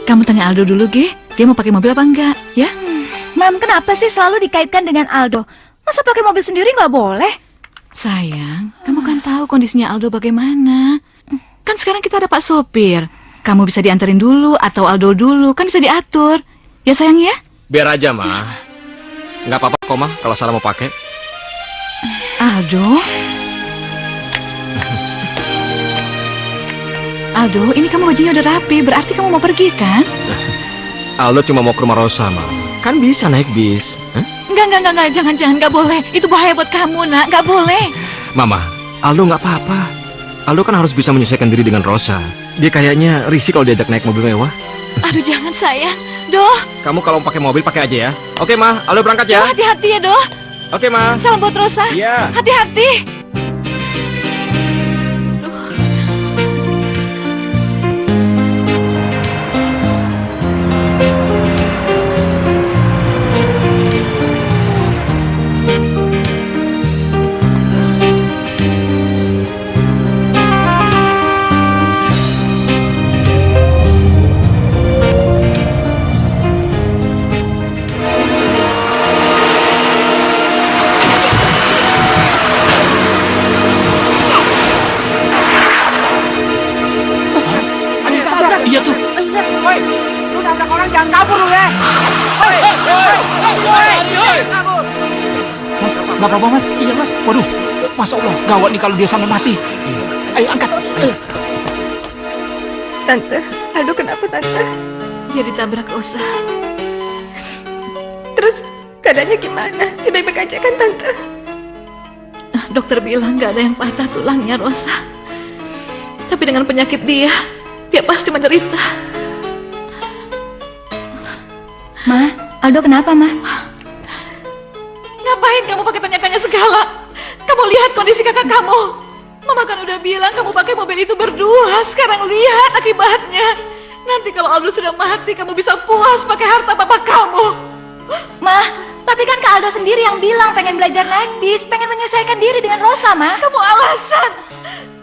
Kamu tanya Aldo dulu, Ge. Dia mau pakai mobil apa enggak, ya? Mam, kenapa sih selalu dikaitkan dengan Aldo? Masa pakai mobil sendiri nggak boleh? Sayang, kamu kan tahu kondisinya Aldo bagaimana. Kan sekarang kita ada Pak Sopir. Kamu bisa dianterin dulu atau Aldo dulu, kan bisa diatur. Ya sayang ya? Biar aja, Ma. Nggak apa-apa kok, Ma, kalau Sarah mau pakai. Aldo? Aldo, ini kamu bajunya udah rapi, berarti kamu mau pergi kan? Aldo cuma mau ke rumah Rosa, Ma. Kan bisa naik bis. Hah? Enggak, jangan, nggak boleh. Itu bahaya buat kamu, nak, nggak boleh. Mama, Aldo nggak apa-apa. Aldo kan harus bisa menyesuaikan diri dengan Rosa. Dia kayaknya risih kalau diajak naik mobil mewah. Aduh, jangan sayang. Doh, Kamu kalau pakai mobil pakai aja ya. Oke, Ma. Aldo berangkat ya. hati-hati ya, Doh. Oke, Ma. Salam buat Rosa. Iya. Hati-hati. Iya tuh. Woi, lu nabrak orang jangan kabur lu ya. Woi, kabur. Mas, nggak apa-apa mas? Iya mas. Waduh, Masya Allah, gawat nih kalau dia sampai mati. Ayo angkat. Tante, Aldo kenapa Tante? Dia ditabrak Rosa. Terus keadaannya gimana? Dia baik-baik aja kan Tante? Dokter bilang nggak ada yang patah tulangnya, Rosa. Tapi dengan penyakit dia pasti menderita. Ma, Aldo kenapa, Ma? Ngapain kamu pakai tanya-tanya segala? Kamu lihat kondisi kakak kamu. Mama kan udah bilang kamu pakai mobil itu berdua. Sekarang lihat akibatnya. Nanti kalau Aldo sudah mati, kamu bisa puas pakai harta bapak kamu. Ma, tapi kan Kak Aldo sendiri yang bilang pengen belajar naik bis, pengen menyesuaikan diri dengan Rosa, Ma. Kamu alasan.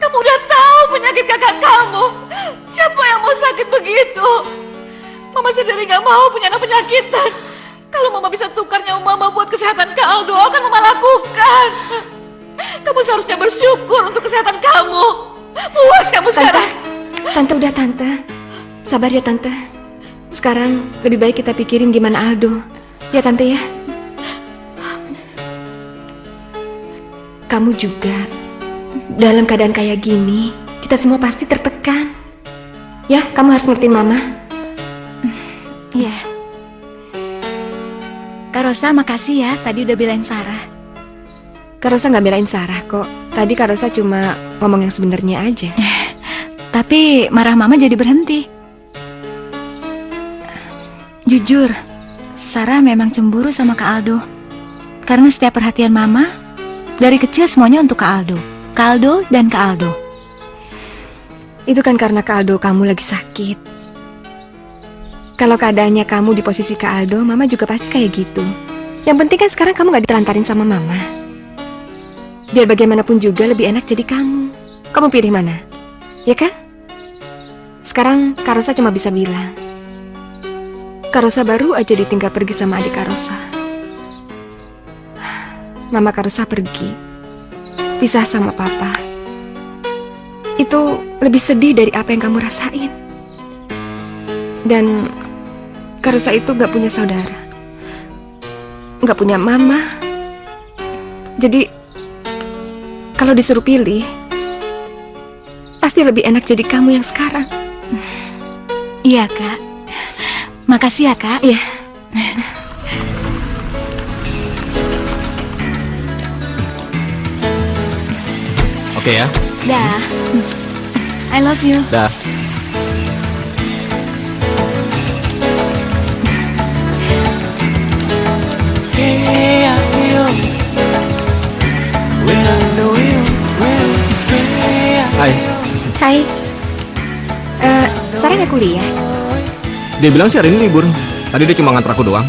Kamu udah tahu penyakit kakak kamu. Siapa yang mau sakit begitu? Mama sendiri gak mau punya anak penyakitan. Kalau Mama bisa tukar nyawa Mama buat kesehatan Kak Aldo, akan Mama lakukan. Kamu seharusnya bersyukur untuk kesehatan kamu. Puas kamu sekarang. Tante udah Tante. Sabar ya Tante. Sekarang lebih baik kita pikirin gimana Aldo. Ya Tante ya. Kamu juga. Dalam keadaan kayak gini, kita semua pasti tertekan. Ya, kamu harus ngertiin Mama. Iya. Kak Rosa, makasih ya tadi udah belain Sarah. Kak Rosa nggak belain Sarah kok. Tadi Kak Rosa cuma ngomong yang sebenarnya aja. Tapi marah Mama jadi berhenti. Jujur, Sarah memang cemburu sama Kak Aldo. Karena setiap perhatian Mama, dari kecil semuanya untuk Kak Aldo. Kak Aldo dan Kak Aldo. Itu kan karena Kak Aldo kamu lagi sakit. Kalau keadaannya kamu di posisi Kak Aldo, Mama juga pasti kayak gitu. Yang penting kan sekarang kamu gak ditelantarin sama Mama. Biar bagaimanapun juga lebih enak jadi kamu. Kamu pilih mana? Ya kan? Sekarang Kak Rosa cuma bisa bilang, Kak Rosa baru aja ditinggal pergi sama adik Kak Rosa. Mama Kak Rosa pergi, pisah sama Papa. Itu lebih sedih dari apa yang kamu rasain. Dan Kak Rosa itu gak punya saudara, gak punya mama. Jadi kalau disuruh pilih, pasti lebih enak jadi kamu yang sekarang. Iya, Kak. Makasih ya, Kak. Iya. Oke ya. Dah. I love you. Dah. Hai. Hai. Sarah gak kuliah? Dia bilang sih hari ini libur. Tadi dia cuma nganter aku doang.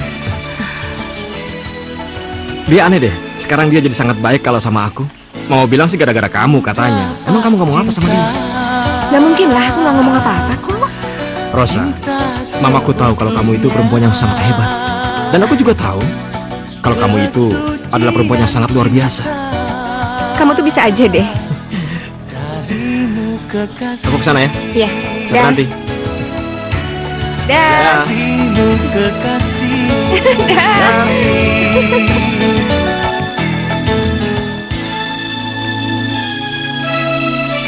Dia aneh deh. Sekarang dia jadi sangat baik kalau sama aku. Mau bilang sih gara-gara kamu katanya. Emang kamu ngomong apa sama dia? Gak mungkin lah, aku gak ngomong apa-apa kok. Rosa, mamaku tahu kalau kamu itu perempuan yang sangat hebat. Dan aku juga tahu kalau kamu itu adalah perempuan yang sangat luar biasa. Kamu tuh bisa aja deh. Aku kesana ya. Iya. Sampai nanti. Dah.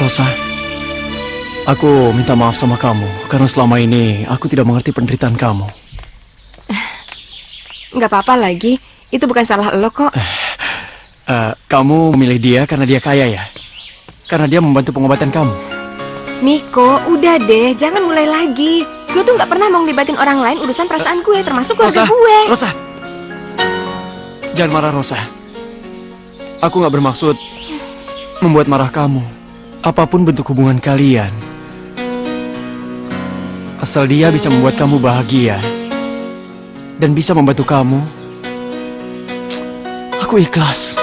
Rosa, aku minta maaf sama kamu karena selama ini aku tidak mengerti penderitaan kamu. Nggak apa-apa lagi. Itu bukan salah lo kok. Kamu memilih dia karena dia kaya ya? Karena dia membantu pengobatan kamu. Miko, udah deh, jangan mulai lagi. Gue tuh nggak pernah mau ngelibatin orang lain urusan perasaan gue, termasuk keluarga gue. Rosa, jangan marah Rosa. Aku nggak bermaksud membuat marah kamu. Apapun bentuk hubungan kalian, asal dia bisa membuat kamu bahagia dan bisa membantu kamu, aku ikhlas.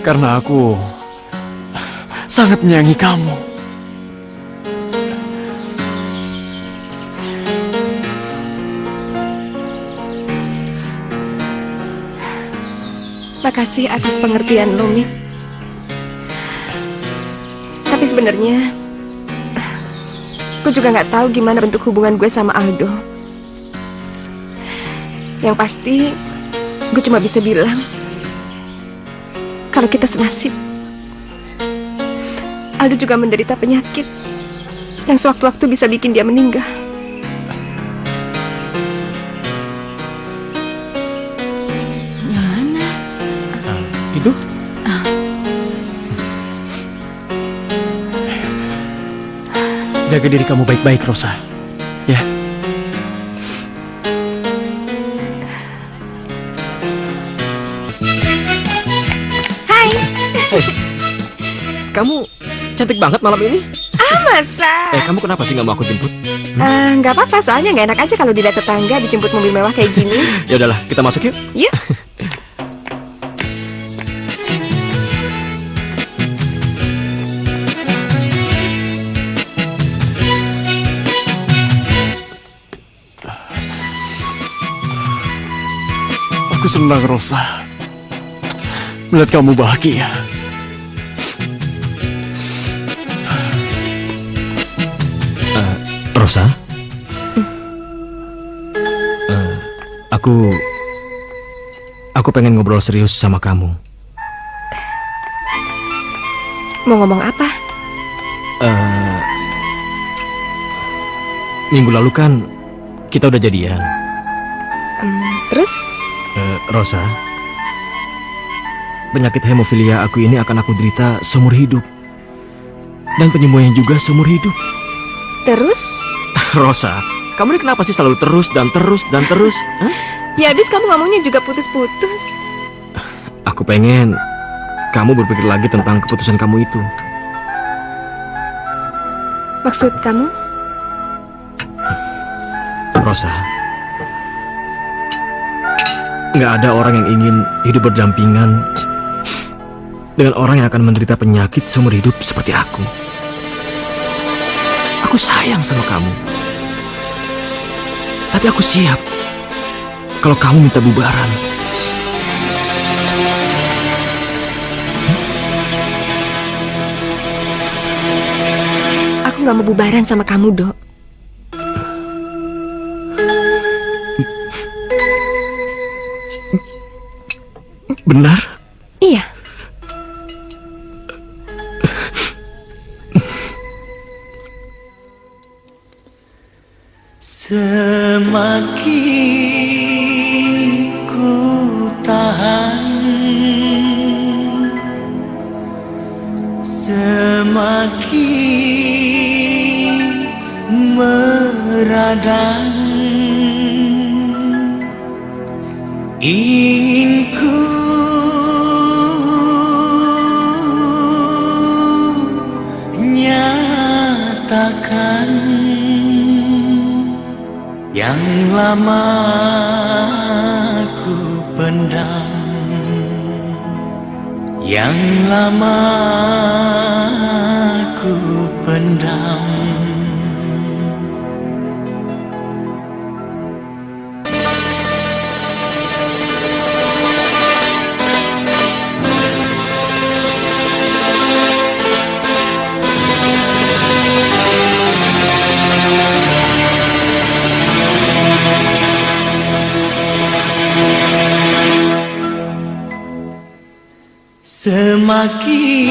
Karena aku sangat menyayangi kamu. Makasih atas pengertian lo, Mik. Tapi sebenarnya gue juga nggak tahu gimana bentuk hubungan gue sama Aldo. Yang pasti gue cuma bisa bilang kalau kita senasib. Aldo juga menderita penyakit yang sewaktu-waktu bisa bikin dia meninggal. Itu? Jaga diri kamu baik-baik, Rosa. Ya. Hai. Kamu cantik banget malam ini. Masa? Kamu kenapa sih nggak mau aku jemput? Nggak apa-apa, soalnya nggak enak aja kalau dilihat tetangga dijemput mobil mewah kayak gini. Ya udahlah, kita masuk yuk. Yuk. Aku senang, Rosa, melihat kamu bahagia. Rosa? Aku pengen ngobrol serius sama kamu. Mau ngomong apa? Minggu lalu kan kita udah jadian. Terus? Rosa, penyakit hemofilia aku ini akan aku derita seumur hidup. Dan penyembuhannya juga seumur hidup. Terus? Rosa, kamu ini kenapa sih selalu terus dan terus dan terus? Hah? Ya habis kamu ngomongnya juga putus-putus. Aku pengen kamu berpikir lagi tentang keputusan kamu itu. Maksud kamu? Rosa, nggak ada orang yang ingin hidup berdampingan dengan orang yang akan menderita penyakit seumur hidup seperti aku. Aku sayang sama kamu. Tapi aku siap kalau kamu minta bubaran. Aku nggak mau bubaran sama kamu, Dok. Benar? Iya. Semakin ku tahan, semakin meradang. Ingin ku nyatakan yang lama ku pendam, yang lama ku pendam. Semakin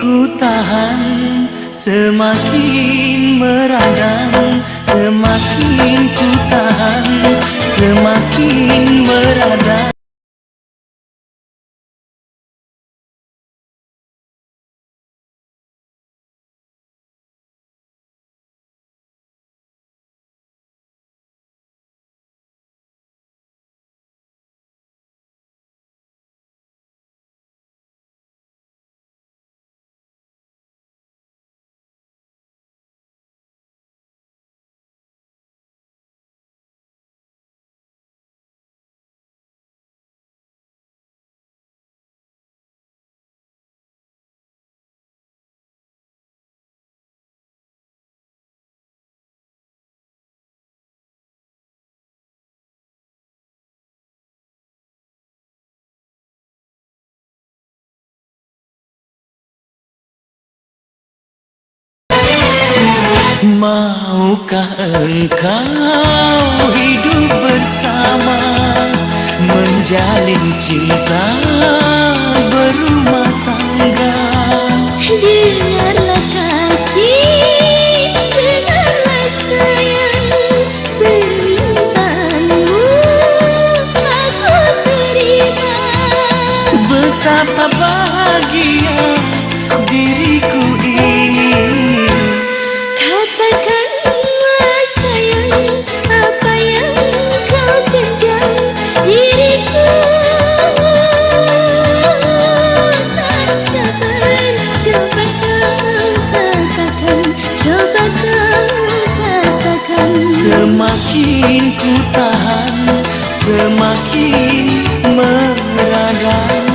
ku tahan, semakin meradang, semakin ku tahan, semakin meradang. Maukah engkau hidup bersama, menjalin cinta berumah tangga? Dengarlah kasih, dengarlah sayang, permintaanmu aku terima. Betapa bahagia diriku ini. Katakanlah sayang, apa yang kau pendam diriku. Tak sabar, coba kau katakan, coba kau katakan. Semakin ku tahan, semakin meradang.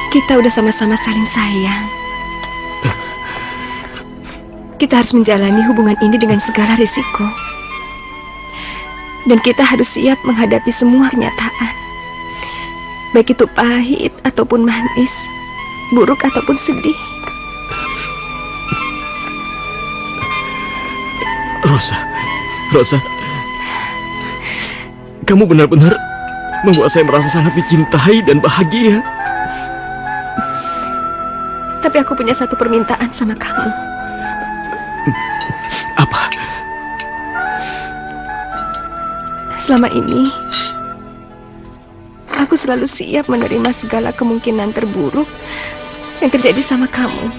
Kita udah sama-sama saling sayang. Kita harus menjalani hubungan ini dengan segala risiko. Dan kita harus siap menghadapi semua kenyataan. Baik itu pahit ataupun manis, buruk ataupun sedih. Rosa, kamu benar-benar membuat saya merasa sangat dicintai dan bahagia. Tapi aku punya satu permintaan sama kamu. Apa? Selama ini, aku selalu siap menerima segala kemungkinan terburuk yang terjadi sama kamu.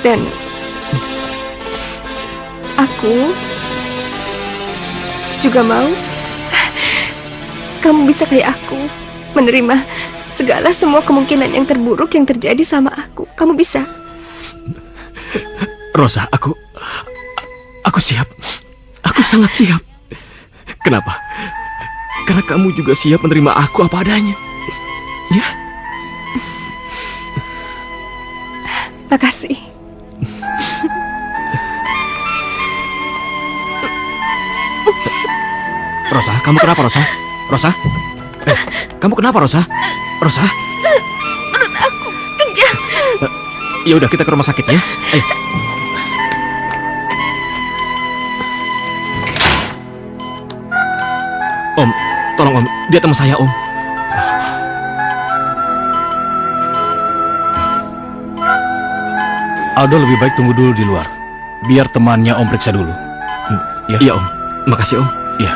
Dan aku juga mau kamu bisa kayak aku, menerima segala semua kemungkinan yang terburuk yang terjadi sama aku. Kamu bisa? Rosa, aku siap. Aku sangat siap. Kenapa? Karena kamu juga siap menerima aku apa adanya. Ya? Makasih. Rosa, kamu kenapa, Rosa? Rosa? Kamu kenapa, Rosa? Rosa? Perut aku kejang. Ya udah, kita ke rumah sakit ya. Ayo. Om, tolong Om, dia teman saya, Om. Aldo lebih baik tunggu dulu di luar. Biar temannya Om periksa dulu. Ya. Iya, Om. Makasih, Om. Iya.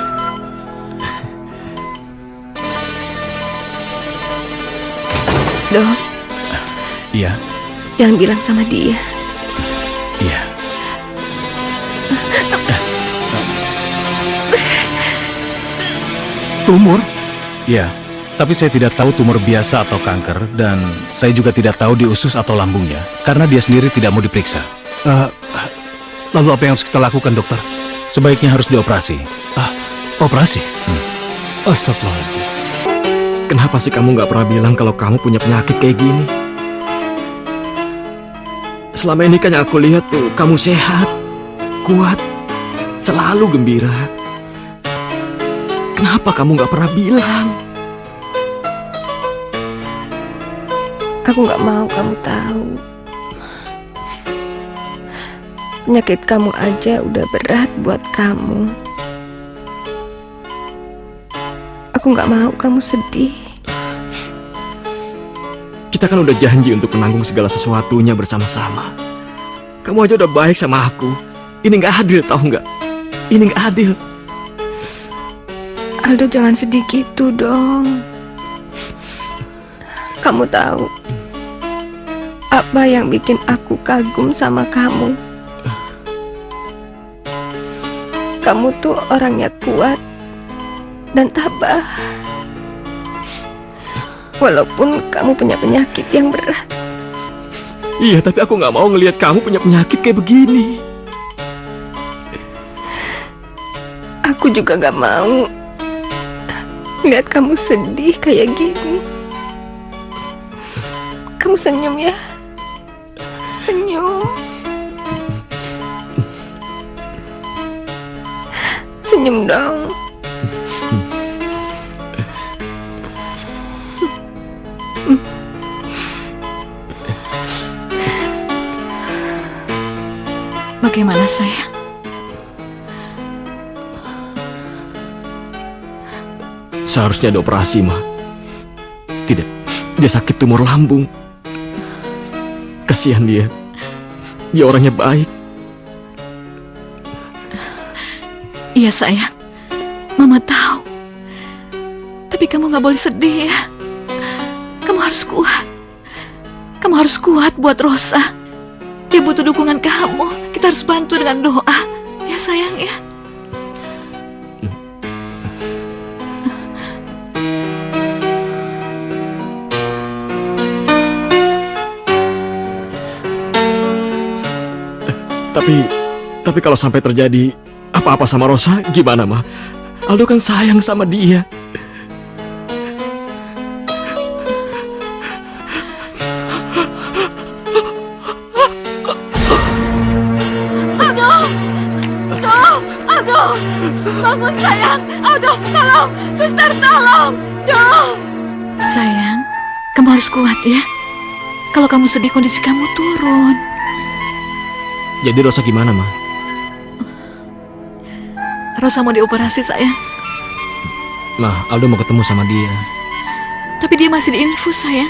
Dok, Iya. jangan bilang sama dia. Iya. Tumor? Iya. Tapi saya tidak tahu tumor biasa atau kanker, dan saya juga tidak tahu di usus atau lambungnya, karena dia sendiri tidak mau diperiksa. Lalu apa yang harus kita lakukan, dokter? Sebaiknya harus dioperasi. Operasi? Astagfirullahaladzim. Kenapa sih kamu nggak pernah bilang kalau kamu punya penyakit kayak gini? Selama ini kan yang aku lihat tuh, kamu sehat, kuat, selalu gembira. Kenapa kamu nggak pernah bilang? Aku nggak mau kamu tahu. Penyakit kamu aja udah berat buat kamu. Aku nggak mau kamu sedih. Kita kan udah janji untuk menanggung segala sesuatunya bersama-sama. Kamu aja udah baik sama aku. Ini nggak adil, tahu nggak? Ini nggak adil. Aldo, jangan sedih gitu dong. Kamu tahu apa yang bikin aku kagum sama kamu? Kamu tuh orangnya kuat dan tabah. Walaupun kamu punya penyakit yang berat. Iya, tapi aku nggak mau ngelihat kamu punya penyakit kayak begini. Aku juga nggak mau lihat kamu sedih kayak gini. Kamu senyum ya. Senyum. Senyum dong. Bagaimana sayang? Seharusnya ada operasi, Ma. Tidak, dia sakit tumor lambung. Kasihan dia. Dia orangnya baik. Iya sayang, Mama tahu. Tapi kamu nggak boleh sedih ya. Kamu harus kuat. Kamu harus kuat buat Rosa. Dia butuh dukungan kamu. Kita harus bantu dengan doa. Ya sayang ya. Tapi kalau sampai terjadi apa-apa sama Rosa, gimana, Ma? Aldo kan sayang sama dia. Aldo, bangun sayang. Aldo, tolong. Suster, tolong. Sayang, kamu harus kuat ya. Kalau kamu sedih, kondisi kamu turun. Jadi Rosa gimana, Ma? Rosa mau dioperasi sayang. Ma, Aldo mau ketemu sama dia. Tapi dia masih diinfus sayang.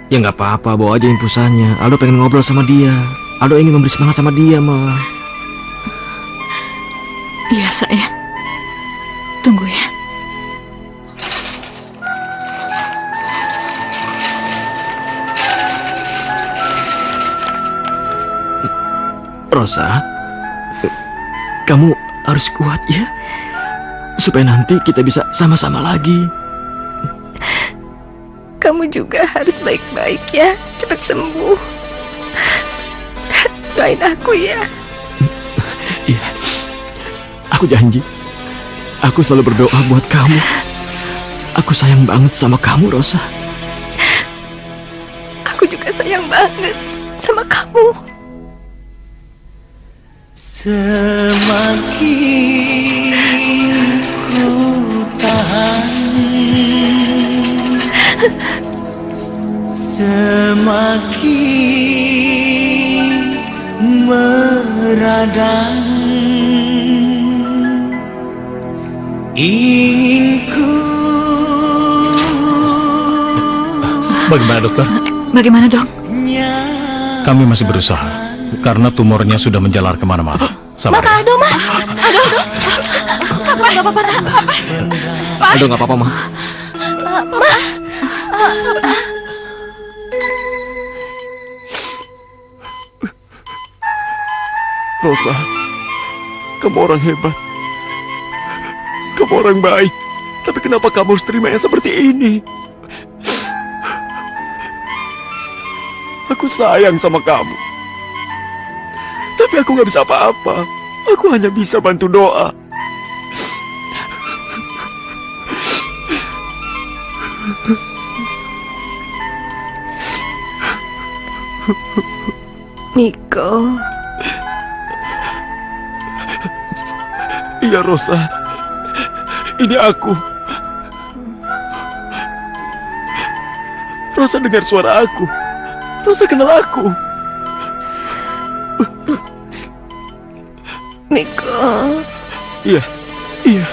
Ya nggak apa-apa, bawa aja infusannya. Aldo pengen ngobrol sama dia. Aldo ingin memberi semangat sama dia, Ma. Iya sayang. Tunggu ya. Rosa, kamu harus kuat ya, supaya nanti kita bisa sama-sama lagi. Kamu juga harus baik-baik ya, cepat sembuh. Doain aku ya. Iya, aku janji. Aku selalu berdoa buat kamu. Aku sayang banget sama kamu, Rosa. Aku juga sayang banget sama kamu. Semakin ku tahan, semakin meradang. Ingin ku. Bagaimana, dokter? Bagaimana, Dok? Kami masih berusaha. Karena tumornya sudah menjalar kemana-mana. Sabar ya. Aldo, Ma. Aldo. Apa? Gak apa-apa, Nak. Aldo nggak apa-apa, Ma. Ma. Rosa, kamu orang hebat. Kamu orang baik. Tapi kenapa kamu harus terima yang seperti ini? Aku sayang sama kamu. Tapi aku nggak bisa apa-apa. Aku hanya bisa bantu doa. Miko. Iya, Rosa. Ini aku. Rosa dengar suara aku. Rosa kenal aku. Miko, Iya, iya.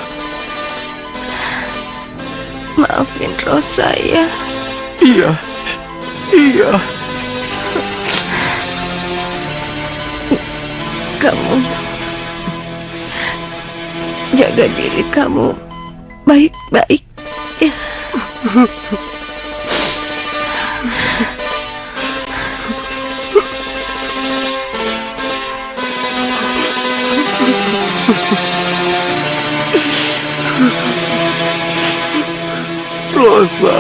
maafin Rosa ya. Iya, iya. Kamu jaga diri kamu baik-baik ya. Rosa.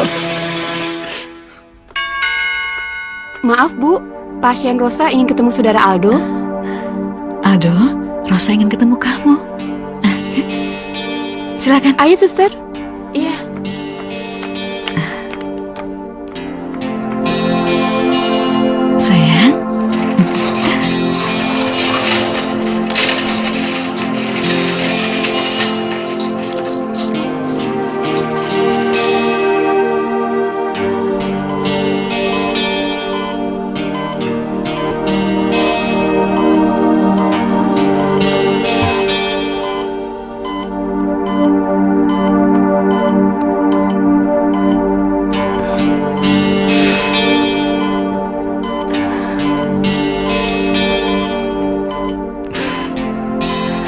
Maaf Bu, pasien Rosa ingin ketemu saudara Aldo. Aldo, Rosa ingin ketemu kamu. Silakan. Ayo suster. Iya. Sayang.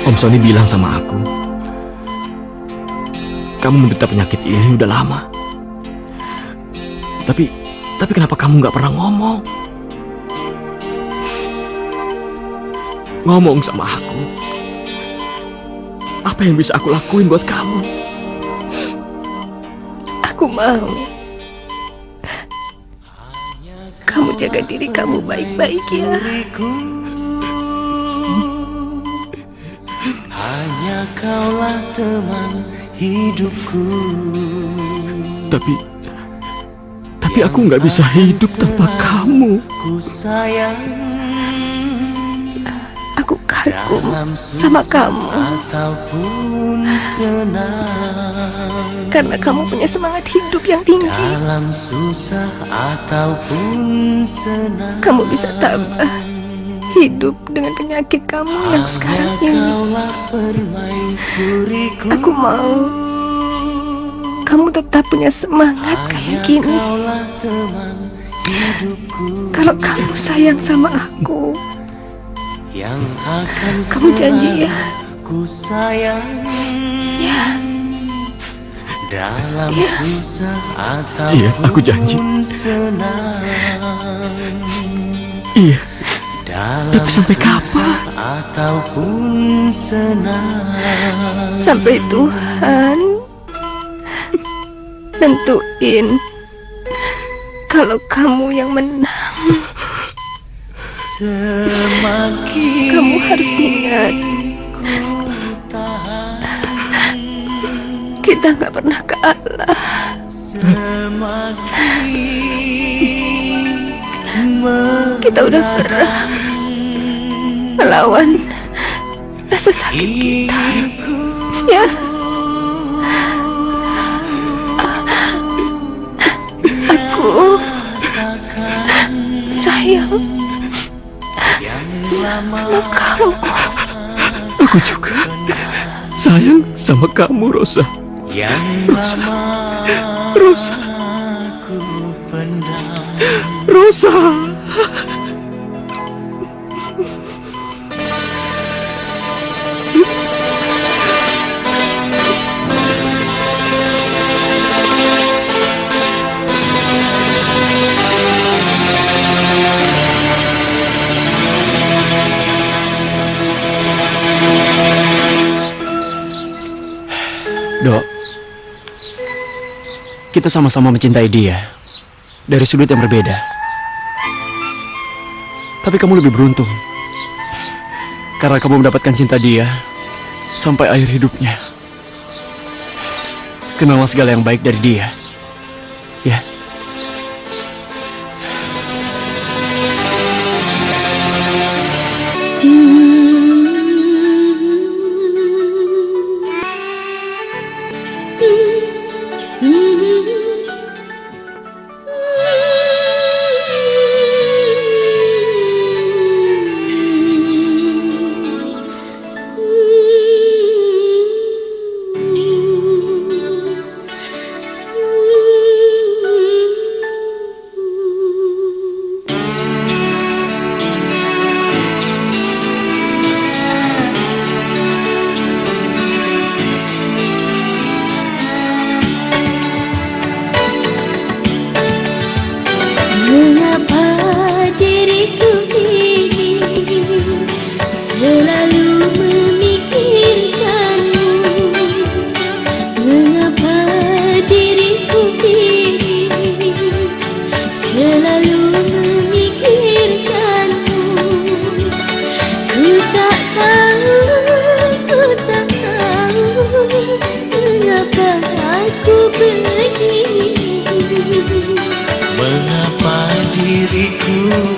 Om Sony bilang sama aku, kamu menderita penyakit ini udah lama. Tapi kenapa kamu nggak pernah ngomong? Ngomong sama aku. Apa yang bisa aku lakuin buat kamu? Aku mau kamu jaga diri kamu baik-baik ya. Hanya kaulah teman hidupku. Tapi aku nggak bisa hidup tanpa kamu. Ku sayang Aku kagum sama kamu ataupun senang, karena kamu punya semangat hidup yang tinggi. dalam susah ataupun senang. Kamu bisa tabah hidup dengan penyakit kamu yang sekarang ini. Kaulah permaisuriku. Aku mau kamu tetap punya semangat kayak gini. Kaulah teman hidupku Kalau kamu sayang sama aku, yang akan kamu janji ya? ku sayang. Ya, Dalam ya. susah ataupun Iya, aku janji. senang. Iya, Dalam tapi sampai kapan? susah ataupun senang. sampai Tuhan nentuin kalau kamu yang menang. Semakin Kamu harus ingat, ku tahan, kita nggak pernah kalah. semakin Kita udah perang melawan rasa sakit kita. Ya, aku sayang sama kamu. Aku juga sayang sama kamu, Rosa. Rosa, Rosa, Rosa. Dok, kita sama-sama mencintai dia dari sudut yang berbeda. Tapi kamu lebih beruntung karena kamu mendapatkan cinta dia sampai akhir hidupnya. Kenallah segala yang baik dari dia, ya.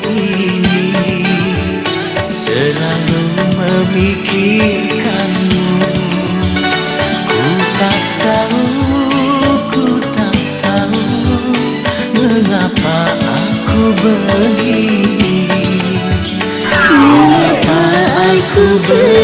ini selalu memikirkanmu. Ku tak tahu mengapa aku begini. Mengapa aku begini.